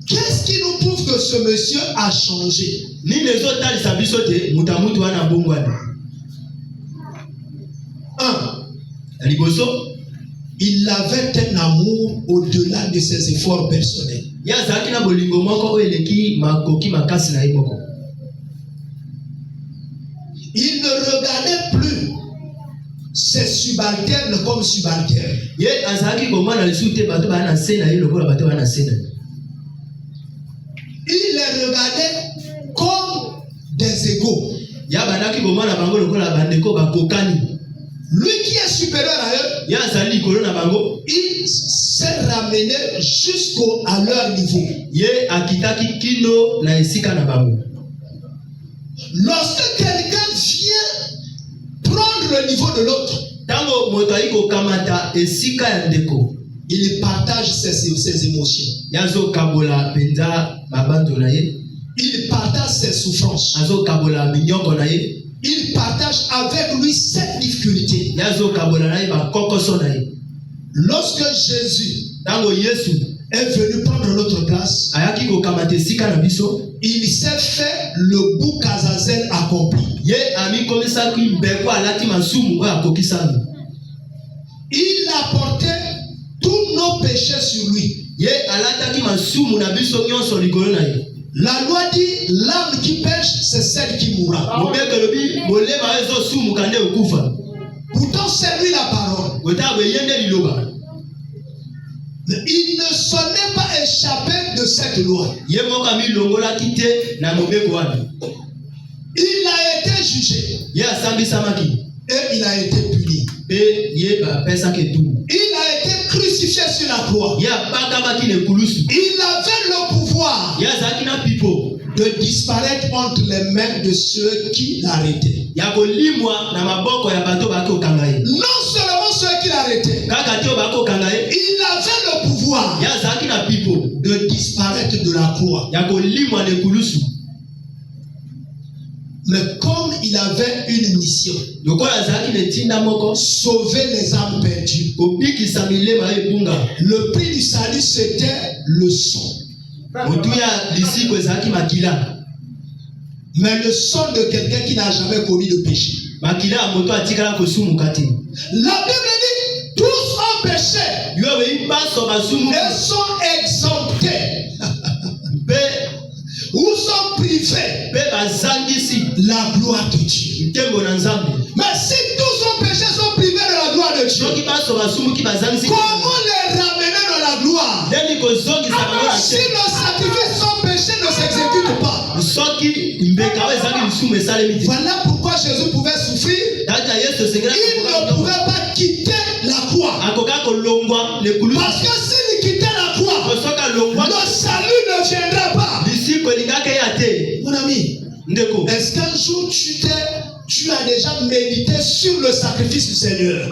Qu'est-ce qui nous prouve que ce monsieur a changé? Il avait un amour au-delà de ses efforts personnels. Il ne regardait plus ses subalternes comme subalternes. Il les regardait comme des égaux. Lui qui est supérieur à eux, il s'est ramené jusqu'à leur niveau. Lorsque quelqu'un le niveau de l'autre. Il partage ses émotions. Il partage ses souffrances. Il partage avec lui cette difficulté. Lorsque Jésus est venu prendre notre place, il s'est fait le bouc Azazel accompli. Il a porté tous nos péchés sur lui. La loi dit, l'âme qui pêche, c'est celle qui mourra. Pourtant, c'est lui la parole. Mais il ne s'en est pas échappé de cette loi. Il a été jugé. Et il a été puni. Il a été crucifié sur la croix. Il avait le pouvoir de disparaître entre les mains de ceux qui l'arrêtaient. Non seulement ceux qui l'arrêtaient, il avait le pouvoir de disparaître de la croix. Mais comme il avait une mission, sauver les âmes perdues, le prix du salut c'était le sang. Mais le sang de quelqu'un qui n'a jamais commis de péché. La Bible dit, tous ont péché et sont exemptés ou sont privés la gloire de Dieu. Mais si tous ont péché, sont privés de la gloire de Dieu, comment les ramener dans la gloire? Si le sacrifice sans péché ne s'exécute pas. Voilà pourquoi Jésus pouvait souffrir. Il ne pouvait pas quitter la croix. Parce que s'il quittait la croix, le salut ne viendra pas. Mon ami, est-ce qu'un jour tu as déjà médité sur le sacrifice du Seigneur?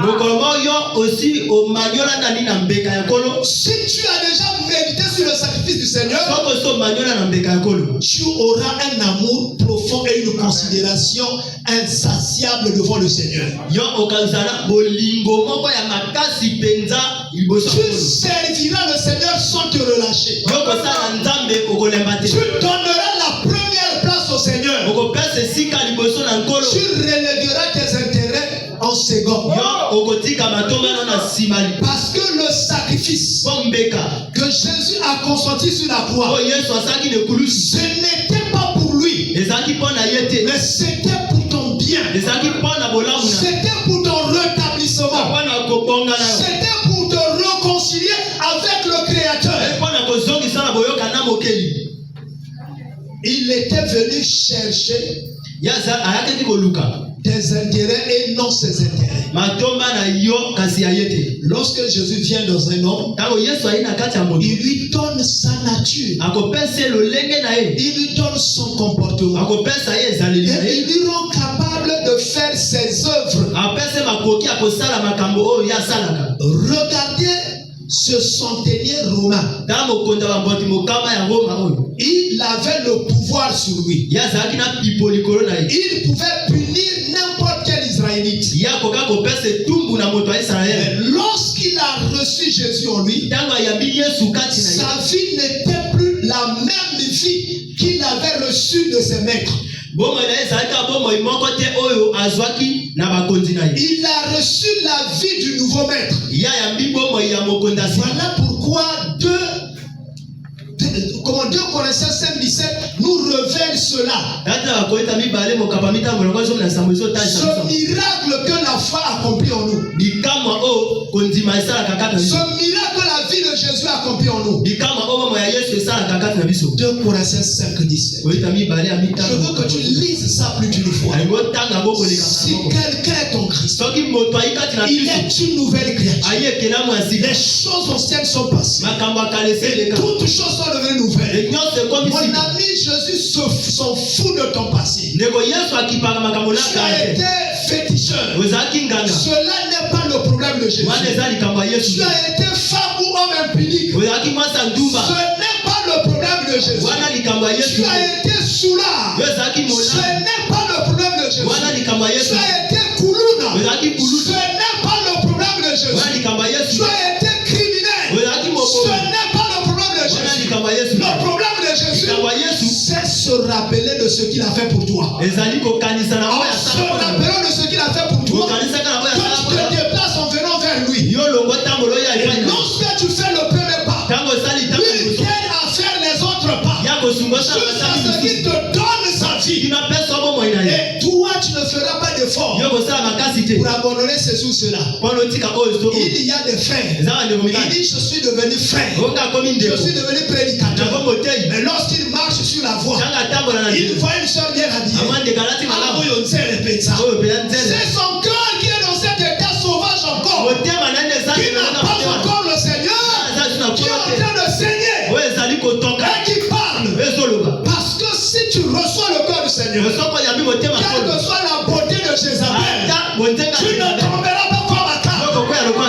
Si tu as déjà médité sur le sacrifice du Seigneur, tu auras un amour profond et une considération insatiable devant le Seigneur. Tu serviras le Seigneur sans te relâcher. Tu donneras la première place au Seigneur. Tu relégueras tes intérêts en second. Parce que le sacrifice que Jésus a consenti sur la croix, ce n'était pas pour lui, mais c'était pour ton bien. C'était pour ton rétablissement. C'était pour te réconcilier avec le Créateur. Il était venu chercher tes intérêts et non ses intérêts. Lorsque Jésus vient dans un homme, il lui donne sa nature. Il lui donne son comportement. Et il lui rend capable de faire ses œuvres. Regardez ce centenier romain. Il avait le pouvoir sur lui. Il pouvait punir n'importe quel Israélite. Mais lorsqu'il a reçu Jésus en lui, sa vie n'était plus la même vie qu'il avait reçue de ses maîtres. Il a reçu la vie du nouveau maître. Voilà pourquoi 2 Corinthiens 5:17 nous révèle cela. Ce miracle que la foi accomplit en nous. Ce miracle que la vie de Jésus accomplit en nous. 2 Corinthiens 5:17. Je veux que tu lises ça plus d'une fois. Si quelqu'un est en Christ, il est une nouvelle créature. Les choses anciennes sont passées. Et toutes choses sont devenues nouvelles. Mon ami, Jésus s'en fout de ton passé. Tu as été féticheur. Cela n'est pas le problème de Jésus. Tu as été femme ou homme impudique. Ce n'est pas le problème de Jésus. Tu as été soulard. Ce n'est pas le problème de Jésus. Tu as été koulouna. Ce n'est pas le problème de Jésus. Tu as été criminel. Ce n'est pas le problème de Jésus. Le problème de Jésus, c'est se rappeler de ce qu'il a fait pour toi. En se rappelant de ce qu'il a fait pour toi, quand tu te déplaces en venant vers lui, lorsque tu fais le premier pas, lui t'aide à faire les autres pas, jusqu'à ce qu'il te donne sa vie. Et toi, tu ne feras pas d'effort pour abandonner ceci ou cela. Il y a des frères. Il dit, je suis devenu frère. Je suis devenu prédicateur. Mais lorsqu'il marche sur la voie, il voit une soeur bien habillée. C'est son cœur qui est dans cet état sauvage encore. Qui n'a pas encore le Seigneur. Qui est en train de saigner. Et qui parle. Parce que si tu reçois le cœur du Seigneur, quelle que soit la beauté de Jézabel, tu ne tomberas pas comme Akab.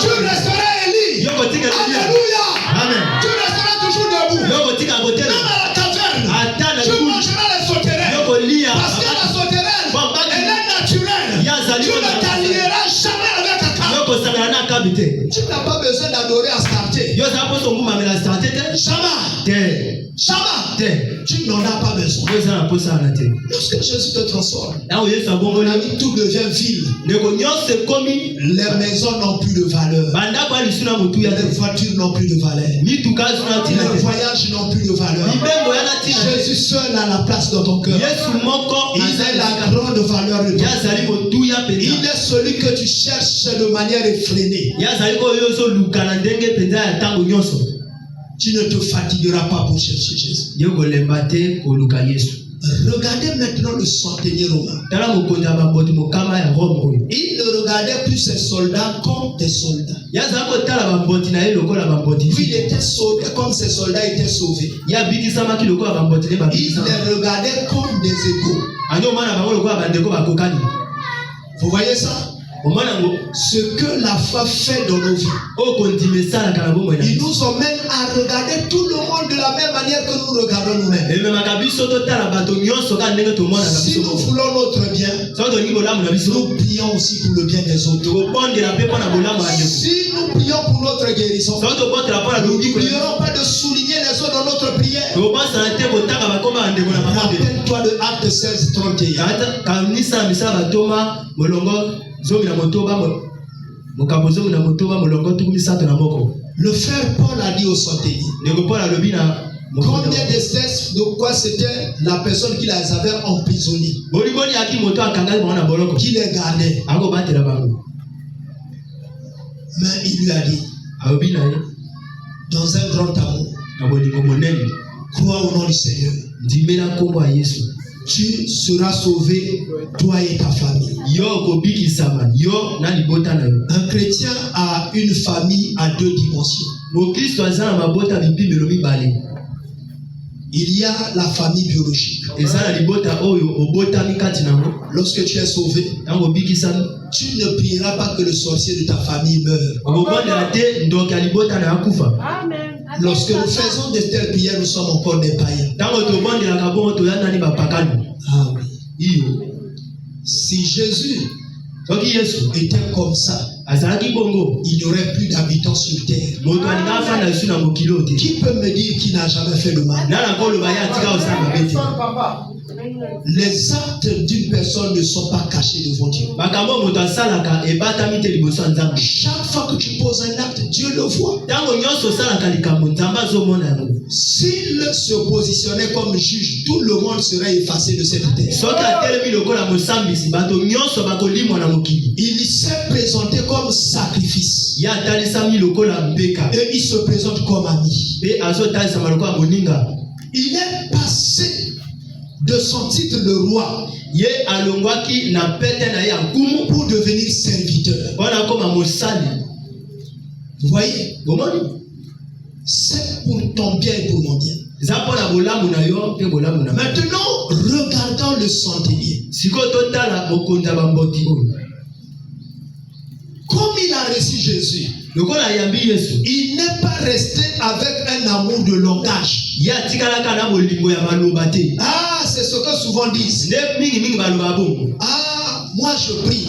Tu resteras Élie. Alléluia. Amen. Tu resteras toujours debout. Même à la caverne, tu mangeras les sauterelles. Parce que la sauterelle, elle est naturelle. Tu ne t'allieras jamais avec Akab. Tu n'as pas besoin d'adorer Astarté. Jamais. Tu n'en as pas besoin. Lorsque Jésus te transforme, mon ami, tout devient vil. Les maisons n'ont plus de valeur. Les voitures n'ont plus de valeur. Les voyages n'ont plus de valeur. Jésus seul a la place dans ton cœur. Il est la grande valeur de ton cœur. Il est celui que tu cherches de manière effrénée. Tu ne te fatigueras pas pour chercher Jésus. Regardez maintenant le centenier romain. Il ne regardait plus ses soldats comme des soldats. Il était sauvé comme ses soldats étaient sauvés. Il les regardait comme des égaux. Vous voyez ça? Ce que la foi fait dans nos vies, il nous emmène à regarder tout le monde de la même manière que nous regardons nous-mêmes. Si nous voulons notre bien, nous prions aussi pour le bien des autres. Si nous prions pour notre guérison, nous n'oublierons pas de souligner les autres dans notre prière. Rappelle-toi de Acte 16, 31. Le frère Paul a dit au centenier, combien de stress, de quoi c'était la personne qui les avait emprisonnés, qui les gardait. Mais il lui a dit, dans un grand amour, crois au nom du Seigneur, tu seras sauvé, toi et ta famille. Un chrétien a une famille à deux dimensions. Il y a la famille biologique. Lorsque tu es sauvé, tu ne prieras pas que le sorcier de ta famille meure. Lorsque nous faisons de telles prières, nous sommes encore des païens. Ah oui. Si Jésus était comme ça, il n'y aurait plus d'habitants sur terre. Qui peut me dire qu'il n'a jamais fait le mal? Les actes d'une personne ne sont pas cachés devant Dieu. Chaque fois que tu poses un acte, Dieu le voit. S'il se positionnait comme juge, tout le monde serait effacé de cette terre. Il s'est présenté comme sacrifice. Et il se présente comme ami. Il est passé de son titre de roi pour devenir serviteur. Vous voyez? C'est pour ton bien et pour mon bien. Maintenant, regardons le centenier. comme il a reçu Jésus, il n'est pas resté avec un amour de langage. Ah, c'est ce que souvent disent. Ah, moi je prie.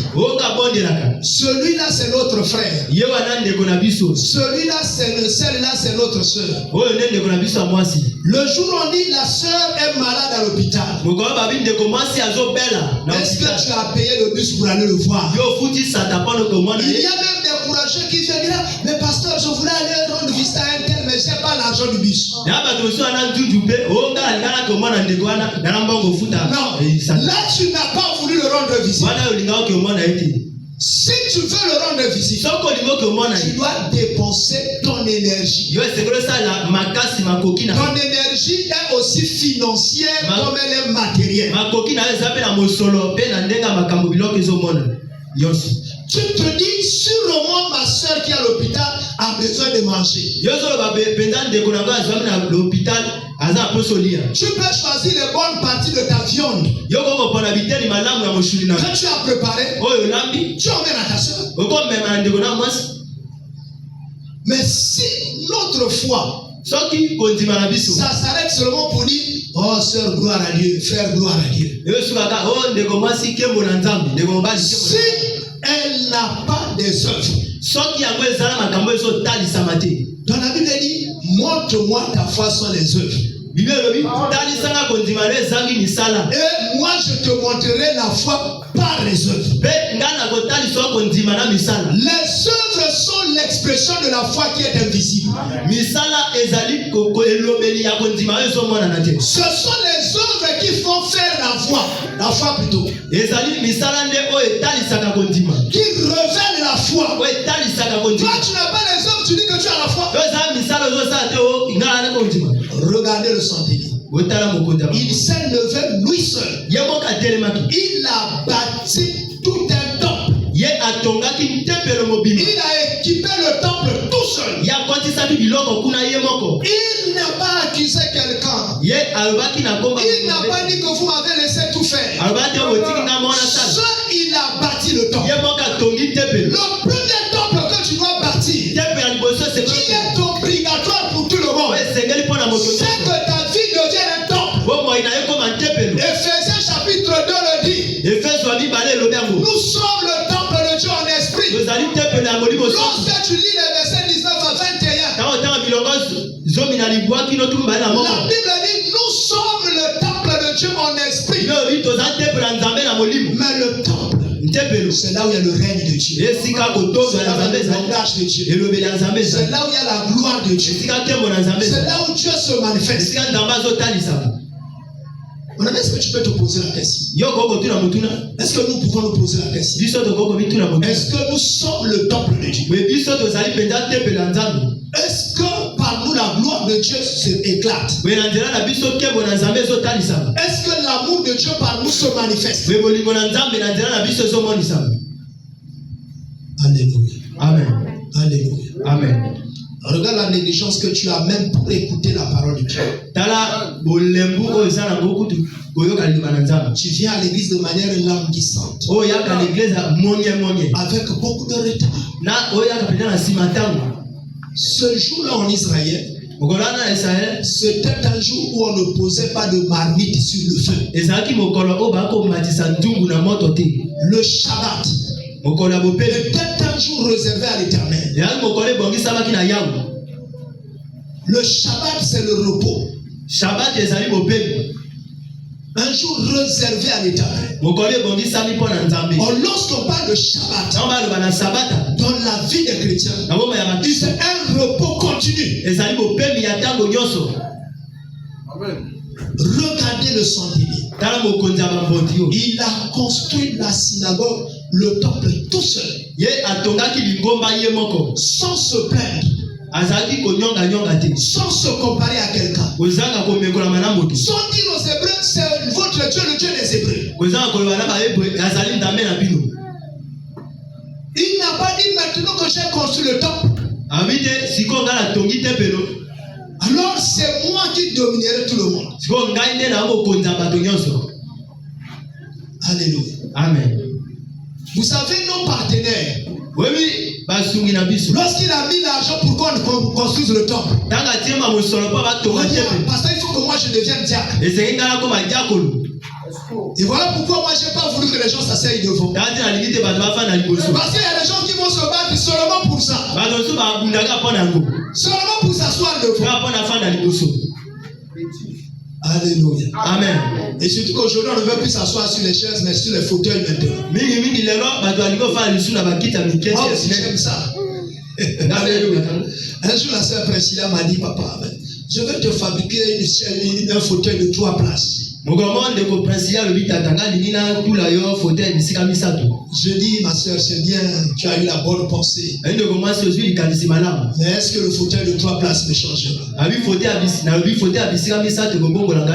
Celui-là c'est notre frère. Celui-là c'est notre soeur. Le jour on dit la soeur est malade à l'hôpital. Est-ce que tu as payé le bus pour aller le voir? Il y a même des courageux qui viennent dire, mais pasteur, je voulais aller rendre visite à un tel, mais je n'ai pas l'argent du bus. Non, là tu n'as pas voulu le rendre visite. Si tu veux le rendre visite, tu dois dépenser ton énergie. Ton énergie est aussi financière comme elle est matérielle. Tu te dis, sûrement ma soeur qui est à l'hôpital a besoin de manger. Tu peux choisir les bonnes parties de ta viande que tu as préparé. Tu emmènes à ta soeur. Mais si notre foi ça s'arrête seulement pour dire, oh sœur, gloire à Dieu, frère, gloire à Dieu. Si elle n'a pas des œuvres, dans la Bible elle dit, montre-moi ta foi sans les œuvres. Et moi je te montrerai la foi par les œuvres. Les œuvres sont l'expression de la foi qui est invisible. Ce sont les œuvres qui font faire la foi plutôt. Qui révèlent la foi. Toi tu n'as pas les œuvres, tu dis que tu as la foi. Regardez le centenier. Il s'est levé lui seul. Il a bâti tout un temple. Il a équipé le temple tout seul. Il n'a pas accusé quelqu'un. Il n'a pas dit que vous m'avez laissé tout faire. Seul il a bâti le temple. Le premier temple que tu dois bâtir, qui est obligatoire pour tout le monde, c'est que ta vie devienne un temple. Ephésiens chapitre 2 le dit. Nous sommes le temple de Dieu en esprit. Lorsque tu lis les versets 19 à 21, la Bible dit nous sommes le temple de Dieu en esprit. Mais le temple, c'est là où il y a le règne de Dieu. C'est là où il y a le langage de Dieu. C'est là où il y a la gloire de Dieu. C'est là où Dieu se manifeste. Est-ce que tu peux te poser la question? Est-ce que nous pouvons nous poser la question? Est-ce que nous sommes le temple de Dieu? Est-ce que par nous la gloire de Dieu s'éclate? Est-ce que l'amour de Dieu par nous se manifeste? Alléluia. Amen. Alléluia. Amen. Regarde la négligence que tu as même pour écouter la parole de Dieu. Tu viens à l'église de manière languissante. Avec beaucoup de retard. Ce jour-là en Israël, c'était un jour où on ne posait pas de marmite sur le feu. Le Shabbat était un jour réservé à l'Éternel. Le Shabbat, c'est le repos. Un jour réservé à l'Éternel. Lorsqu'on parle de Shabbat, dans la vie des chrétiens, c'est un repos continu. Amen. Regardez le centenier. Il a construit la synagogue, le temple tout seul. Sans se plaindre. Sans se comparer à quelqu'un. Sans dire aux Hébreux, c'est votre Dieu, le Dieu des Hébreux. Il n'a pas dit maintenant que j'ai construit le temple. Alors c'est moi qui dominerai tout le monde. Alléluia. Amen. Vous savez, nos partenaires, Lorsqu'il a mis l'argent pour qu'on construise le temple, pasteur, il faut que moi je devienne diacre. Et voilà pourquoi moi j'ai pas voulu que les gens s'asseyent devant. Parce qu'il y a des gens qui vont se battre seulement pour ça. Seulement pour s'asseoir devant. Alléluia. Amen. Et surtout qu'aujourd'hui on ne veut plus s'asseoir sur les chaises mais sur les fauteuils maintenant. Oh, j'aime ça. Alléluia. Un jour la sœur Priscilla m'a dit, papa, je vais te fabriquer un fauteuil de 3 places. Je dis, ma soeur, c'est bien, tu as eu la bonne pensée. Mais est-ce que le fauteuil de 3 places me changera?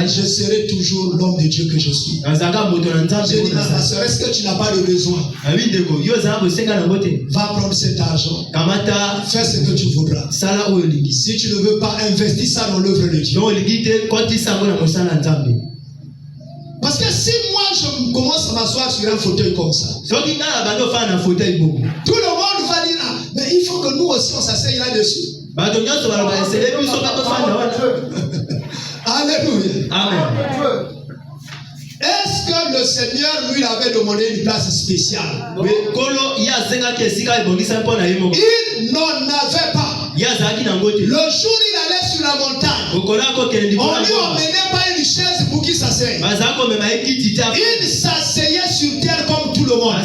Je serai toujours l'homme de Dieu que je suis. Je dis, ma soeur, est-ce que tu n'as pas de besoin? Va prendre cet argent. Fais ce que tu voudras. Si tu ne veux pas, investir ça dans l'œuvre de Dieu. Parce que si moi je commence à m'asseoir sur un fauteuil comme ça, tout le monde va dire, mais il faut que nous aussi on s'asseye là-dessus. Alléluia. Amen. Est-ce que le Seigneur lui avait demandé une place spéciale? Il n'en avait pas. Le jour où il allait sur la montagne, on lui emmenait pas une chaise pour qu'il s'asseye. Il s'asseyait sur terre comme tout le monde.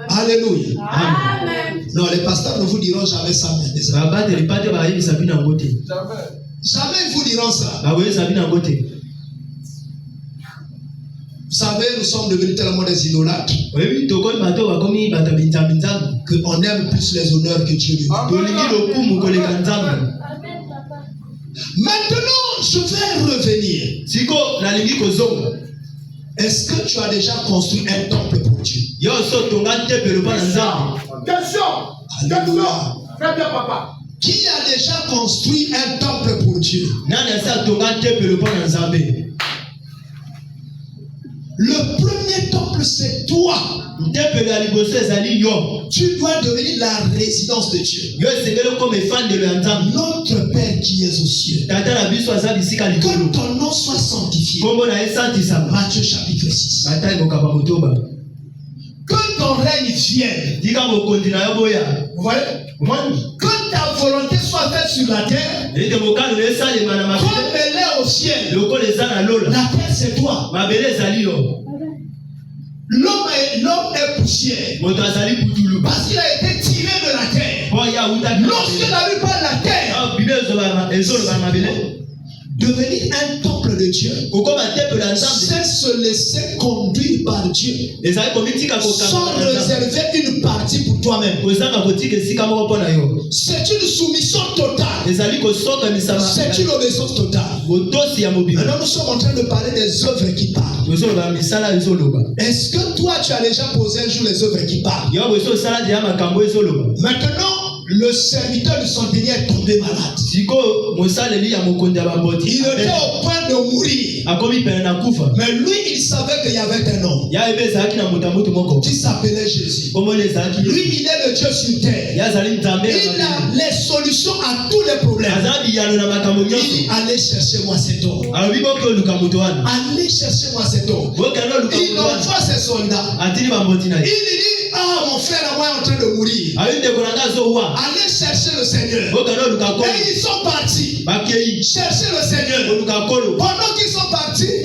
Alléluia. Amen. Non, les pasteurs ne vous diront jamais ça. Jamais ils vous diront ça. Vous savez, nous sommes devenus tellement des idolâtres qu'on aime plus les honneurs que Dieu lui donne. Maintenant, je vais revenir. Est-ce que tu as déjà construit un temple pour Dieu? Question. Très bien, papa. Qui a déjà construit un temple pour Dieu? Le premier temple, c'est toi. Tu dois devenir la résidence de Dieu. Notre Père qui est aux cieux, que ton nom soit sanctifié. Matthieu chapitre 6. Que ton règne vienne. Vous voyez? Que ta volonté soit faite sur la terre comme elle est au ciel. La terre, c'est toi. L'homme est poussière. Parce qu'il a été tiré de la terre. Lorsque la rue parle de la terre, devenir un temple de Dieu, c'est se laisser conduire par Dieu sans réserver une partie pour toi-même. C'est une soumission totale. C'est une obéissance totale. Maintenant nous sommes en train de parler des œuvres qui parlent. Est-ce que toi tu as déjà posé un jour les œuvres qui parlent? Maintenant le serviteur du centenier est tombé malade. Il était au point de mourir. Mais lui, il savait qu'il y avait un homme qui s'appelait Jésus. Lui, il est le Dieu sur terre. Il a les solutions à tous les problèmes. Il dit, allez chercher moi cet homme. Allez chercher moi cet homme. Il envoie ses soldats. Il dit, ah, mon frère à moi est en train de mourir. Allez chercher le Seigneur. Et ils sont partis chercher le Seigneur. Pendant qu'ils sont partis, et il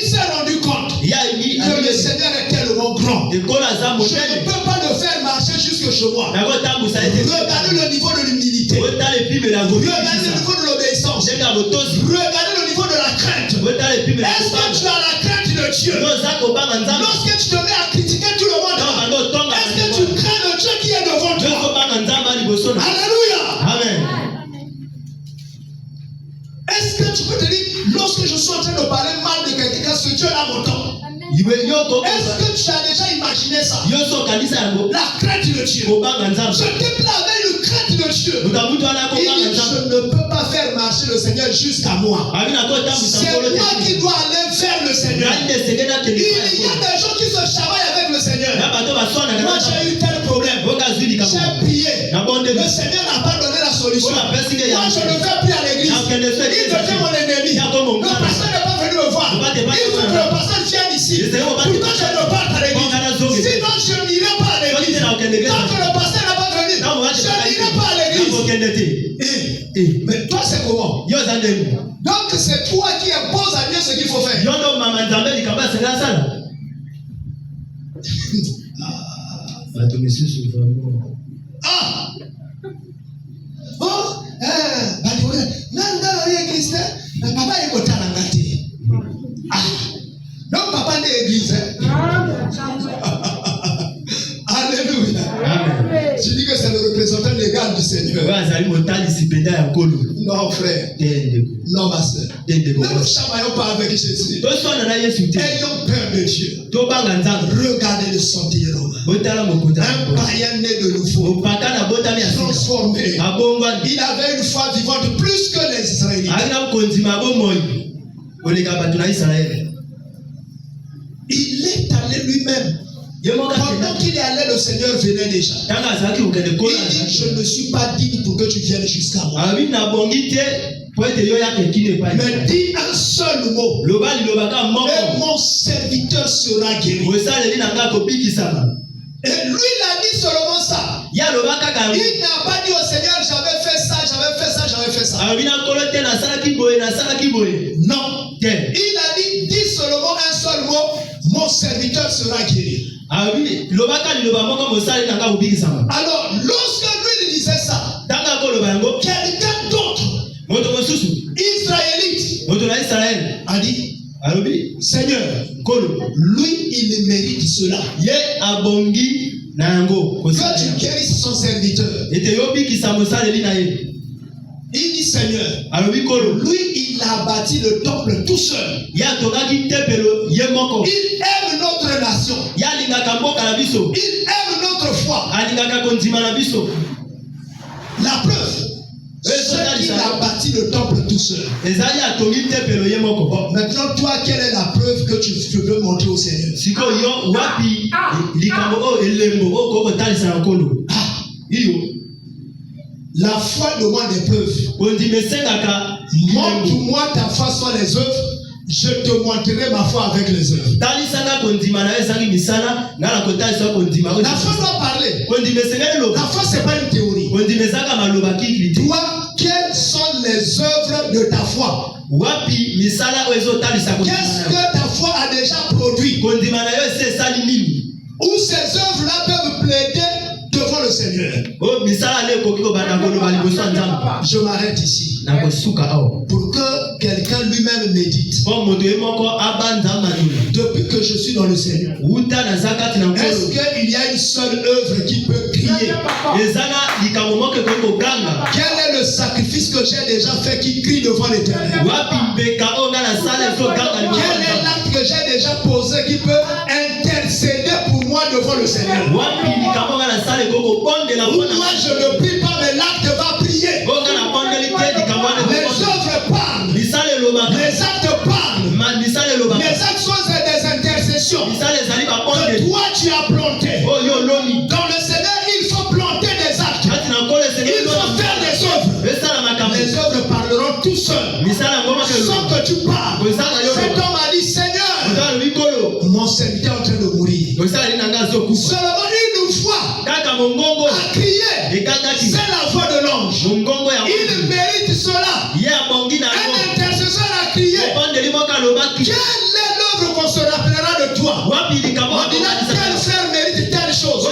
s'est rendu compte que le Seigneur est tellement grand. Je ne peux pas le faire marcher jusque chez moi. Regardez le niveau de l'humilité. Regardez le niveau de l'obéissance. Regardez le niveau de la crainte. Est-ce que tu as la crainte de Dieu? Lorsque tu te mets à critiquer tout le monde, est-ce que tu crains le Dieu qui est devant toi? Alléluia. Amen. Est-ce que tu peux te dire, lorsque je suis en train de parler mal de quelqu'un, ce Dieu-là m'entend? Est-ce que tu as déjà imaginé ça? La crainte de Dieu. Ce type-là avait une crainte de Dieu. Il dit, je ne peux pas faire marcher le Seigneur jusqu'à moi. C'est moi qui dois aller vers le Seigneur. Il y a des gens qui se chamaillent avec le Seigneur. Moi j'ai eu tel problème. J'ai prié. Le Seigneur n'a pas donné la solution. Moi je ne vais plus à l'église. Il devient mon ennemi. Le pasteur n'est pas venu me voir. Il faut que le pasteur vienne ici. Pourquoi je ne parte à l'église? Sinon je n'irai pas à l'église. Tant que le pasteur n'a pas venu, je n'irai pas à l'église. Mais toi c'est comment? Donc c'est toi qui imposes à Dieu ce qu'il faut faire. Ah! Oh! Papa est au Talangati. Ah! Donc papa n'est église. Alléluia. Amen. Je dis que c'est le représentant légal du Seigneur. Non frère. Non ma soeur. Ne nous chamaillons pas avec Jésus. Ayons peur de Dieu. Regardez le sentier romain. Un païen né de nouveau. Transformé. Il avait une foi vivante plus que les Israélites. Il est allé lui-même. Pendant qu'il est allé, le Seigneur venait déjà. Il dit, je ne suis pas digne pour que tu viennes jusqu'à moi. Mais dis un seul mot. Et mon serviteur sera guéri. Et lui, il a dit seulement ça. Il n'a pas dit au Seigneur, j'avais fait ça, j'avais fait ça, j'avais fait ça. Non. Il a dit, dis seulement un seul mot, mon serviteur sera guéri. Alors, lorsque lui il disait ça, quelqu'un d'autre, Israélite, a dit, Seigneur, lui il mérite cela. Que tu guérisses son serviteur. Il dit Seigneur, lui il a bâti le temple tout seul. Il aime notre nation. Il aime notre foi. La preuve, c'est qu'il a bâti le temple tout seul. Bon, maintenant toi, quelle est la preuve que tu veux montrer au Seigneur? La foi demande des preuves. Montre-moi ta foi sans les œuvres, je te montrerai ma foi avec les œuvres. La foi doit parler. La foi, ce n'est pas une théorie. Toi, quelles sont les œuvres de ta foi? Qu'est-ce que ta foi a déjà produit? Où ces œuvres-là peuvent plaider devant le Seigneur. Je m'arrête ici. Pour que quelqu'un lui-même médite. Depuis que je suis dans le Seigneur, est-ce qu'il y a une seule œuvre qui peut crier? Quel est le sacrifice que j'ai déjà fait qui crie devant l'Éternel? Quel est l'acte que j'ai déjà posé qui peut intercéder pour moi devant le Seigneur? Moi je ne prie pas, mais l'acte va prier. Les œuvres parlent. Les actes parlent. Les actes sont des intercessions que toi tu as plantées. Dans le Seigneur, il faut planter des actes. Il faut faire des œuvres. Les œuvres parleront tout seuls. Sans que tu parles. Cet homme a dit, Seigneur, mon serviteur est en train de mourir. Seulement une fois a crié. C'est la voix de l'ange. Il mérite cela. Un intercesseur a crié. Quelle est l'œuvre qu'on se rappellera de toi? On dira tel frère mérite telle chose.